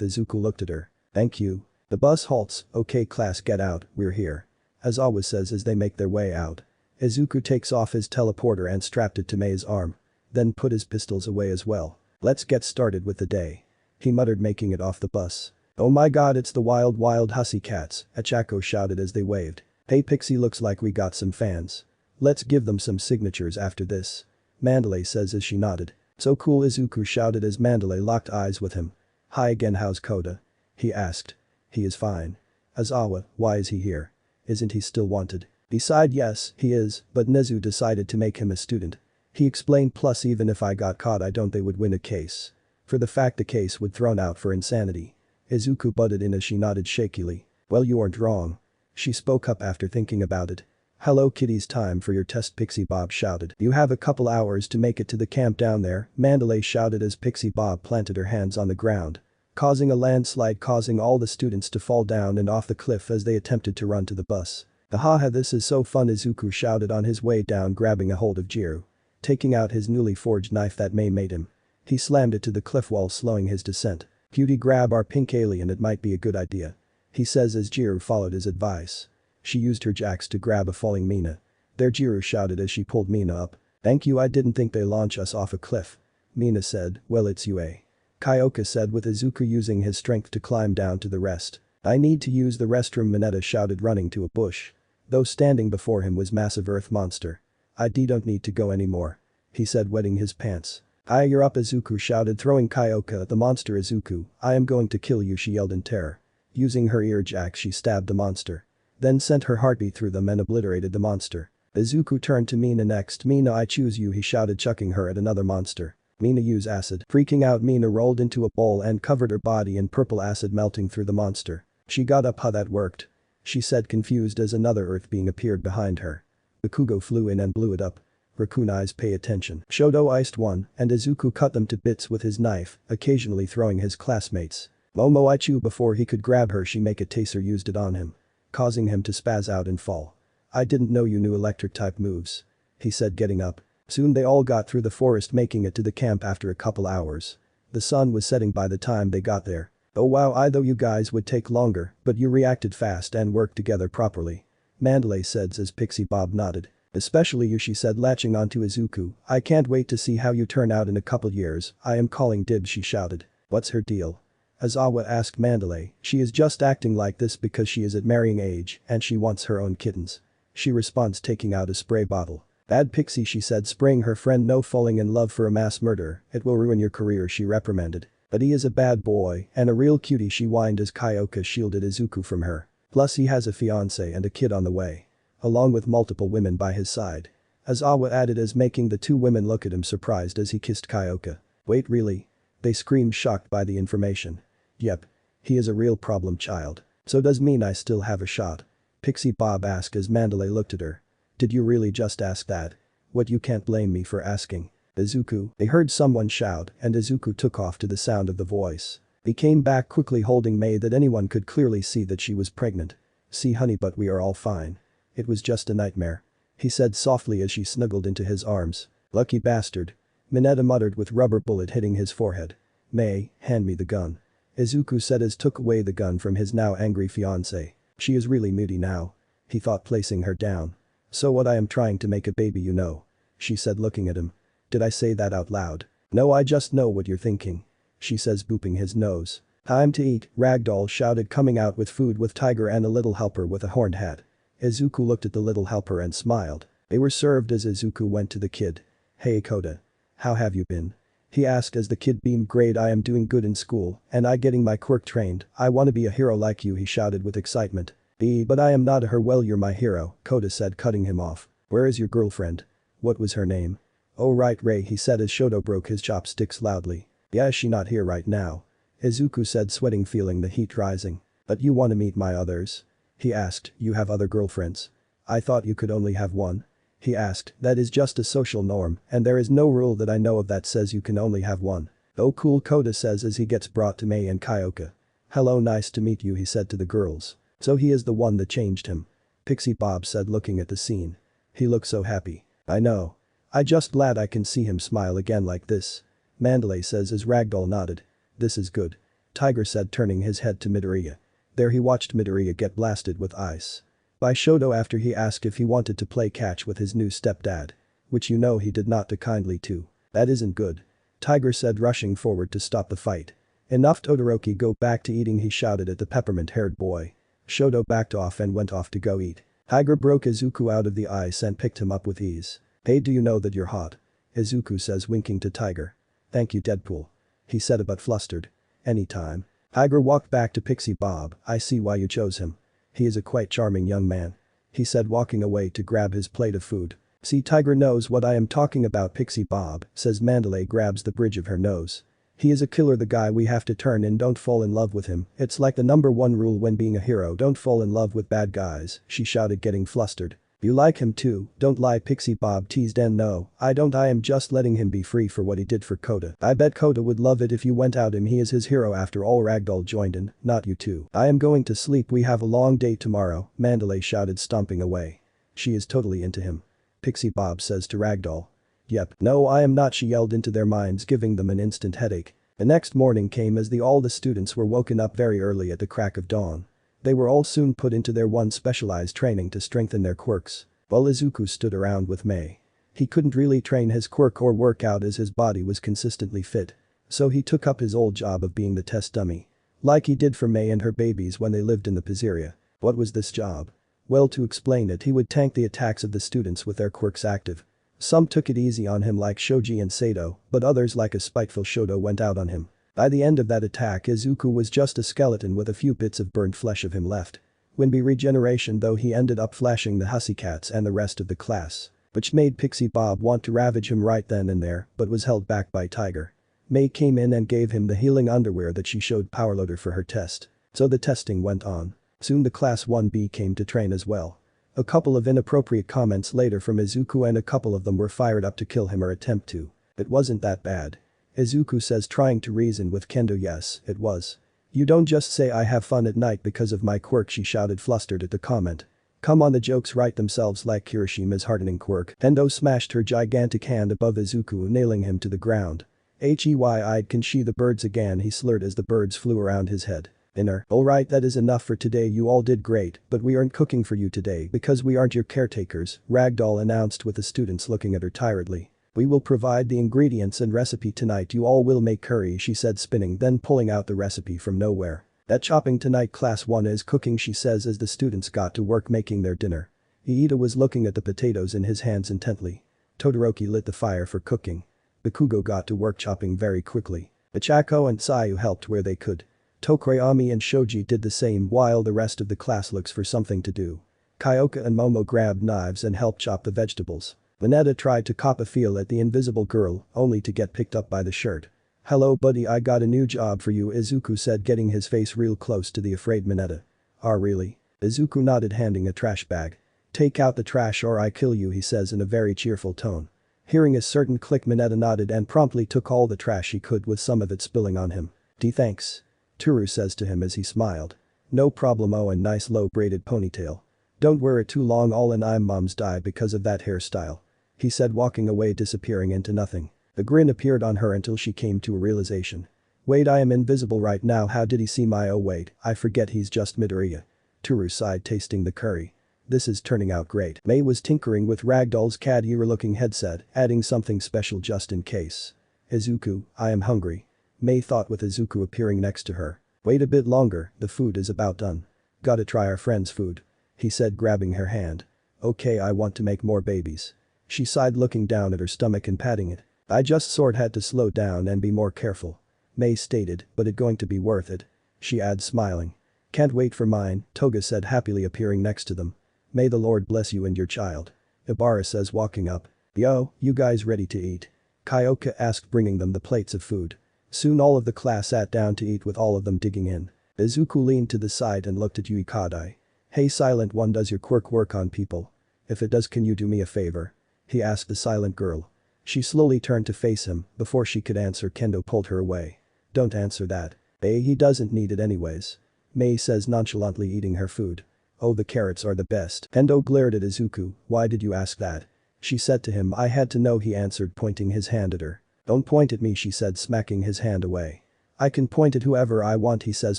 Izuku looked at her. "Thank you." The bus halts. "Okay class, get out, we're here," Aizawa says as they make their way out. Izuku takes off his teleporter and strapped it to May's arm. Then put his pistols away as well. "Let's get started with the day," he muttered, making it off the bus. "Oh my god, it's the wild hussy cats," Achako shouted as they waved. "Hey Pixie, looks like we got some fans. Let's give them some signatures after this," Mandalay says as she nodded. "So cool," Izuku shouted as Mandalay locked eyes with him. "Hi again, how's Koda?" he asked. "He is fine." Aizawa, "Why is he here? Isn't he still wanted?" Beside, "Yes, he is, but Nezu decided to make him a student," he explained, "plus even if I got caught I don't they would win a case. For the fact the case would thrown out for insanity." Izuku butted in as she nodded shakily. "Well, you aren't wrong," she spoke up after thinking about it. "Hello kiddies, time for your test," Pixie Bob shouted. "You have a couple hours to make it to the camp down there," Mandalay shouted as Pixie Bob planted her hands on the ground, causing a landslide, causing all the students to fall down and off the cliff as they attempted to run to the bus. "Haha, this is so fun," Izuku shouted on his way down, grabbing a hold of Jiro. Taking out his newly forged knife that May made him, he slammed it to the cliff wall, slowing his descent. "Cutie, grab our pink alien, it might be a good idea," he says as Jiru followed his advice. She used her jacks to grab a falling Mina. There, Jiru shouted as she pulled Mina up. Thank you, I didn't think they launch us off a cliff. Mina said, well it's UA. Kyoka said with Izuku using his strength to climb down to the rest. I need to use the restroom, Mineta shouted running to a bush. Though standing before him was massive earth monster. I don't need to go anymore. He said wetting his pants. You're up, Izuku shouted throwing Kyoka at the monster. Izuku, I am going to kill you, she yelled in terror. Using her ear jack she stabbed the monster. Then sent her heartbeat through them and obliterated the monster. Izuku turned to Mina next. Mina, I choose you, he shouted chucking her at another monster. Mina use acid. Freaking out, Mina rolled into a bowl and covered her body in purple acid melting through the monster. She got up. How that worked? She said confused as another earth being appeared behind her. Bakugo flew in and blew it up. Raccoon eyes, pay attention. Shoto iced one and Izuku cut them to bits with his knife, occasionally throwing his classmates. Momo Ichu before he could grab her she make a taser used it on him. Causing him to spaz out and fall. I didn't know you knew electric type moves. He said getting up. Soon they all got through the forest making it to the camp after a couple hours. The sun was setting by the time they got there. Oh wow, I thought you guys would take longer, but you reacted fast and worked together properly. Mandalay said as Pixie Bob nodded. Especially you, she said latching onto Izuku. I can't wait to see how you turn out in a couple years. I am calling dibs, she shouted. What's her deal? Azawa asked Mandalay. She is just acting like this because she is at marrying age and she wants her own kittens. She responds taking out a spray bottle. Bad Pixie, she said spraying her friend. No falling in love for a mass murderer, it will ruin your career, she reprimanded. But he is a bad boy and a real cutie, she whined as Kyoka shielded Izuku from her. Plus he has a fiancé and a kid on the way. Along with multiple women by his side. Azawa added as making the two women look at him surprised as he kissed Kyoka. Wait, really? They screamed shocked by the information. Yep. He is a real problem child. So does mean I still have a shot? Pixie Bob asked as Mandalay looked at her. Did you really just ask that? What, you can't blame me for asking. Izuku, they heard someone shout and Izuku took off to the sound of the voice. He came back quickly holding Mei that anyone could clearly see that she was pregnant. See honey, but we are all fine. It was just a nightmare. He said softly as she snuggled into his arms. Lucky bastard. Mineta muttered with rubber bullet hitting his forehead. Mei, hand me the gun. Izuku said as took away the gun from his now angry fiancé. She is really moody now. He thought placing her down. So what, I am trying to make a baby, you know. She said looking at him. Did I say that out loud? No, I just know what you're thinking. She says booping his nose. Time to eat, Ragdoll shouted coming out with food with Tiger and a little helper with a horned hat. Izuku looked at the little helper and smiled. They were served as Izuku went to the kid. Hey Kota. How have you been? He asked as the kid beamed. Great, I am doing good in school and I getting my quirk trained. I wanna be a hero like you, he shouted with excitement. But I am not her. Well, you're my hero, Kota said cutting him off. Where is your girlfriend? What was her name? Oh right, Ray, he said as Shoto broke his chopsticks loudly. Yeah, is she not here right now? Izuku said sweating feeling the heat rising. But you wanna meet my others? He asked, you have other girlfriends? I thought you could only have one. He asked, that is just a social norm and there is no rule that I know of that says you can only have one. Oh cool, Kota says as he gets brought to Mei and Kyoka. Hello, nice to meet you, he said to the girls. So he is the one that changed him. Pixie Bob said looking at the scene. He looks so happy. I know. I just glad I can see him smile again like this. Mandalay says as Ragdoll nodded. This is good. Tiger said turning his head to Midoriya. There he watched Midoriya get blasted with ice. By Shoto after he asked if he wanted to play catch with his new stepdad. Which you know he did not take kindly to. That isn't good. Tiger said rushing forward to stop the fight. Enough, Todoroki, go back to eating, he shouted at the peppermint-haired boy. Shoto backed off and went off to go eat. Tiger broke Izuku out of the ice and picked him up with ease. Hey, do you know that you're hot? Izuku says winking to Tiger. Thank you, Deadpool. He said a bit flustered. Anytime. Tiger walked back to Pixie Bob. I see why you chose him. He is a quite charming young man. He said walking away to grab his plate of food. See, Tiger knows what I am talking about, Pixie Bob, says Mandalay grabs the bridge of her nose. He is a killer, the guy we have to turn in. Don't fall in love with him. It's like the #1 rule when being a hero, don't fall in love with bad guys, she shouted getting flustered. You like him too, don't lie, Pixie Bob teased. And no, I don't, I am just letting him be free for what he did for Kota. I bet Kota would love it if you went out him, he is his hero after all. Ragdoll joined in, not you two. I am going to sleep, we have a long day tomorrow, Mandalay shouted stomping away. She is totally into him. Pixie Bob says to Ragdoll. Yep, no I am not, she yelled into their minds giving them an instant headache. The next morning came as all the students were woken up very early at the crack of dawn. They were all soon put into their one specialized training to strengthen their quirks, while Izuku stood around with Mei. He couldn't really train his quirk or work out as his body was consistently fit. So he took up his old job of being the test dummy. Like he did for Mei and her babies when they lived in the pizzeria. What was this job? Well, to explain it, he would tank the attacks of the students with their quirks active. Some took it easy on him like Shoji and Sato, but others like a spiteful Shoto went out on him. By the end of that attack, Izuku was just a skeleton with a few bits of burnt flesh of him left. When by regeneration though, he ended up flashing the Hussycats and the rest of the class, which made Pixie Bob want to ravage him right then and there but was held back by Tiger. Mei came in and gave him the healing underwear that she showed Powerloader for her test. So the testing went on. Soon the Class 1B came to train as well. A couple of inappropriate comments later from Izuku and a couple of them were fired up to kill him or attempt to. It wasn't that bad. Izuku says, trying to reason with Kendo. Yes, it was. You don't just say I have fun at night because of my quirk, she shouted, flustered at the comment. Come on, the jokes write themselves like Kirishima's hardening quirk. Kendo smashed her gigantic hand above Izuku, nailing him to the ground. Hey-eyed, can she the birds again, he slurred as the birds flew around his head. Inner, alright, that is enough for today, you all did great, but we aren't cooking for you today because we aren't your caretakers, Ragdoll announced with the students looking at her tiredly. We will provide the ingredients and recipe tonight, you all will make curry, she said, spinning, then pulling out the recipe from nowhere. That chopping tonight, Class 1 is cooking, she says as the students got to work making their dinner. Iida was looking at the potatoes in his hands intently. Todoroki lit the fire for cooking. Bakugo got to work chopping very quickly. Ichako and Sayu helped where they could. Tokoyami and Shoji did the same while the rest of the class looks for something to do. Kyoka and Momo grabbed knives and helped chop the vegetables. Mineta tried to cop a feel at the invisible girl, only to get picked up by the shirt. Hello buddy, I got a new job for you, Izuku said, getting his face real close to the afraid Mineta. Ah really? Izuku nodded, handing a trash bag. Take out the trash or I kill you, he says in a very cheerful tone. Hearing a certain click, Mineta nodded and promptly took all the trash he could, with some of it spilling on him. Thanks. Toru says to him as he smiled. No problem, oh, and nice low braided ponytail. Don't wear it too long, all and I'm mom's die because of that hairstyle. He said, walking away, disappearing into nothing. A grin appeared on her until she came to a realization. Wait, I am invisible right now, how did he see my, oh wait, I forget he's just Midoriya. Toru sighed, tasting the curry. This is turning out great. Mei was tinkering with Ragdoll's cat ear looking headset, adding something special just in case. Izuku, I am hungry. Mei thought with Izuku appearing next to her. Wait a bit longer, the food is about done. Gotta try our friend's food. He said, grabbing her hand. Okay, I want to make more babies. She sighed, looking down at her stomach and patting it. I just sort had to slow down and be more careful. Mei stated, but it going to be worth it. She adds, smiling. Can't wait for mine, Toga said, happily appearing next to them. May the Lord bless you and your child. Ibarra says, walking up. Yo, you guys ready to eat? Kyoka asked, bringing them the plates of food. Soon all of the class sat down to eat, with all of them digging in. Izuku leaned to the side and looked at Yuikadai. Hey silent one, does your quirk work on people? If it does, can you do me a favor? He asked the silent girl. She slowly turned to face him. Before she could answer, Kendo pulled her away. Don't answer that. He doesn't need it anyways. Mei says, nonchalantly eating her food. Oh, the carrots are the best. Kendo glared at Izuku. Why did you ask that? She said to him. I had to know, he answered, pointing his hand at her. Don't point at me, she said, smacking his hand away. I can point at whoever I want, he says,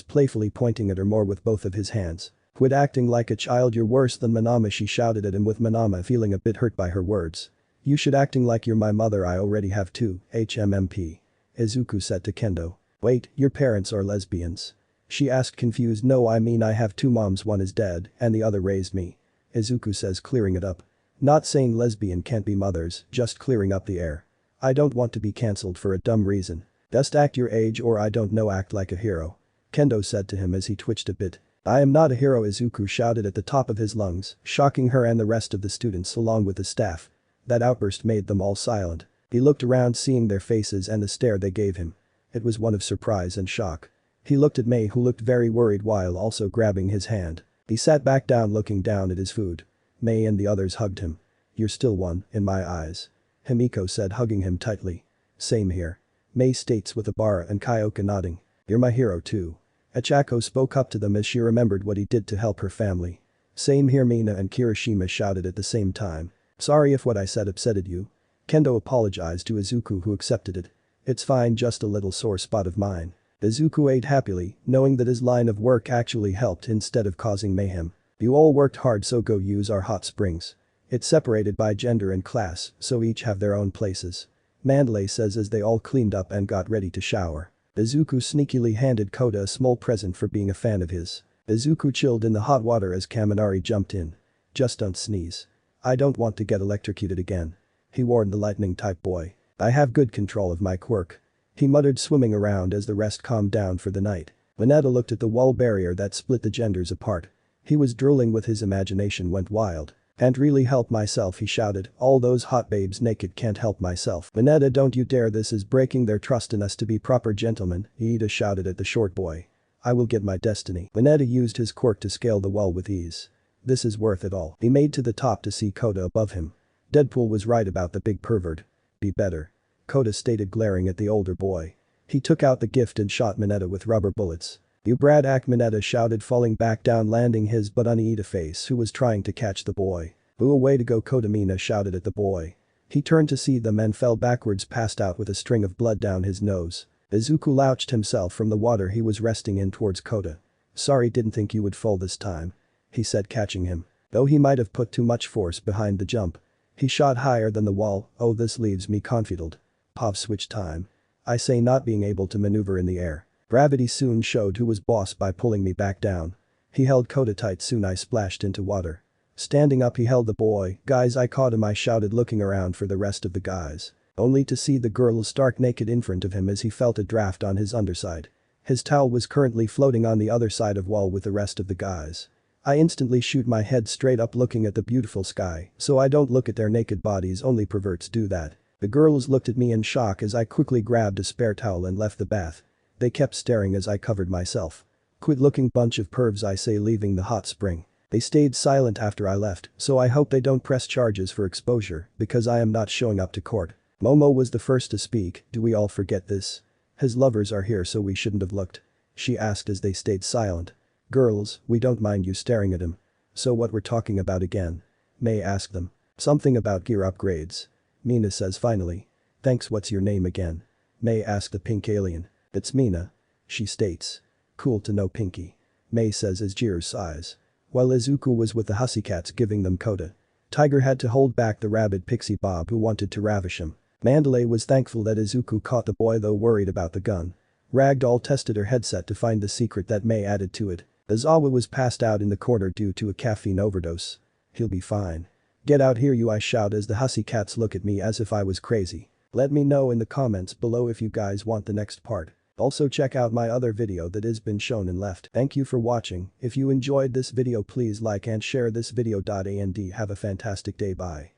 playfully pointing at her more with both of his hands. Quit acting like a child, you're worse than Manama, she shouted at him, with Manama feeling a bit hurt by her words. You should acting like you're my mother, I already have two, HMMP. Izuku said to Kendo. Wait, your parents are lesbians? She asked, confused. No, I mean I have two moms, one is dead and the other raised me. Izuku says, clearing it up. Not saying lesbian can't be mothers, just clearing up the air. I don't want to be cancelled for a dumb reason. Just act your age, or I don't know, act like a hero. Kendo said to him as he twitched a bit. I am not a hero, Izuku shouted at the top of his lungs, shocking her and the rest of the students along with the staff. That outburst made them all silent. He looked around, seeing their faces and the stare they gave him. It was one of surprise and shock. He looked at Mei, who looked very worried while also grabbing his hand. He sat back down, looking down at his food. Mei and the others hugged him. You're still one, in my eyes. Himiko said, hugging him tightly. Same here. Mei states, with Ibarra and Kyoka nodding. You're my hero too. Ichako spoke up to them as she remembered what he did to help her family. Same here, Mina and Kirishima shouted at the same time. Sorry if what I said upsetted you. Kendo apologized to Izuku, who accepted it. It's fine, just a little sore spot of mine. Izuku ate happily, knowing that his line of work actually helped instead of causing mayhem. You all worked hard, so go use our hot springs. It's separated by gender and class, so each have their own places. Mandalay says as they all cleaned up and got ready to shower. Izuku sneakily handed Kota a small present for being a fan of his. Izuku chilled in the hot water as Kaminari jumped in. Just don't sneeze. I don't want to get electrocuted again. He warned the lightning-type boy. I have good control of my quirk. He muttered, swimming around as the rest calmed down for the night. Mineta looked at the wall barrier that split the genders apart. He was drooling with his imagination went wild. Can't really help myself, he shouted, all those hot babes naked, can't help myself. Mineta, don't you dare, this is breaking their trust in us to be proper gentlemen, Iida shouted at the short boy. I will get my destiny. Mineta used his quirk to scale the wall with ease. This is worth it all. He made to the top to see Kota above him. Deadpool was right about the big pervert. Be better. Kota stated, glaring at the older boy. He took out the gift and shot Mineta with rubber bullets. You Brad Ack, Mineta shouted, falling back down, landing his butt on Iida face, who was trying to catch the boy. Boo, a way to go, Kota, Mina shouted at the boy. He turned to see them and fell backwards, passed out with a string of blood down his nose. Izuku louched himself from the water he was resting in towards Kota. Sorry, didn't think you would fall this time. He said, catching him. Though he might have put too much force behind the jump. He shot higher than the wall. Oh, this leaves me confident. Pov switch time. I say, not being able to maneuver in the air. Gravity soon showed who was boss by pulling me back down. He held Kota tight, soon I splashed into water. Standing up, he held the boy. Guys, I caught him, I shouted, looking around for the rest of the guys. Only to see the girl stark naked in front of him as he felt a draft on his underside. His towel was currently floating on the other side of wall with the rest of the guys. I instantly shoot my head straight up, looking at the beautiful sky, so I don't look at their naked bodies, only perverts do that. The girls looked at me in shock as I quickly grabbed a spare towel and left the bath. They kept staring as I covered myself. Quit looking, bunch of pervs, I say, leaving the hot spring. They stayed silent after I left, so I hope they don't press charges for exposure, because I am not showing up to court. Momo was the first to speak. Do we all forget this? His lovers are here, so we shouldn't have looked. She asked as they stayed silent. Girls, we don't mind you staring at him. So what we're talking about again? May asked them. Something about gear upgrades. Mina says finally. Thanks, what's your name again? May asked the pink alien. It's Mina. She states. Cool to know, Pinky. May says as Jiro's sighs. While Izuku was with the hussycats giving them Kota. Tiger had to hold back the rabid pixie Bob who wanted to ravish him. Mandalay was thankful that Izuku caught the boy, though worried about the gun. Ragdoll tested her headset to find the secret that May added to it. Izawa was passed out in the corner due to a caffeine overdose. He'll be fine. Get out here, you, I shout as the hussycats look at me as if I was crazy. Let me know in the comments below if you guys want the next part. Also check out my other video that has been shown and left. Thank you for watching. If you enjoyed this video, please like and share this video. And have a fantastic day. Bye.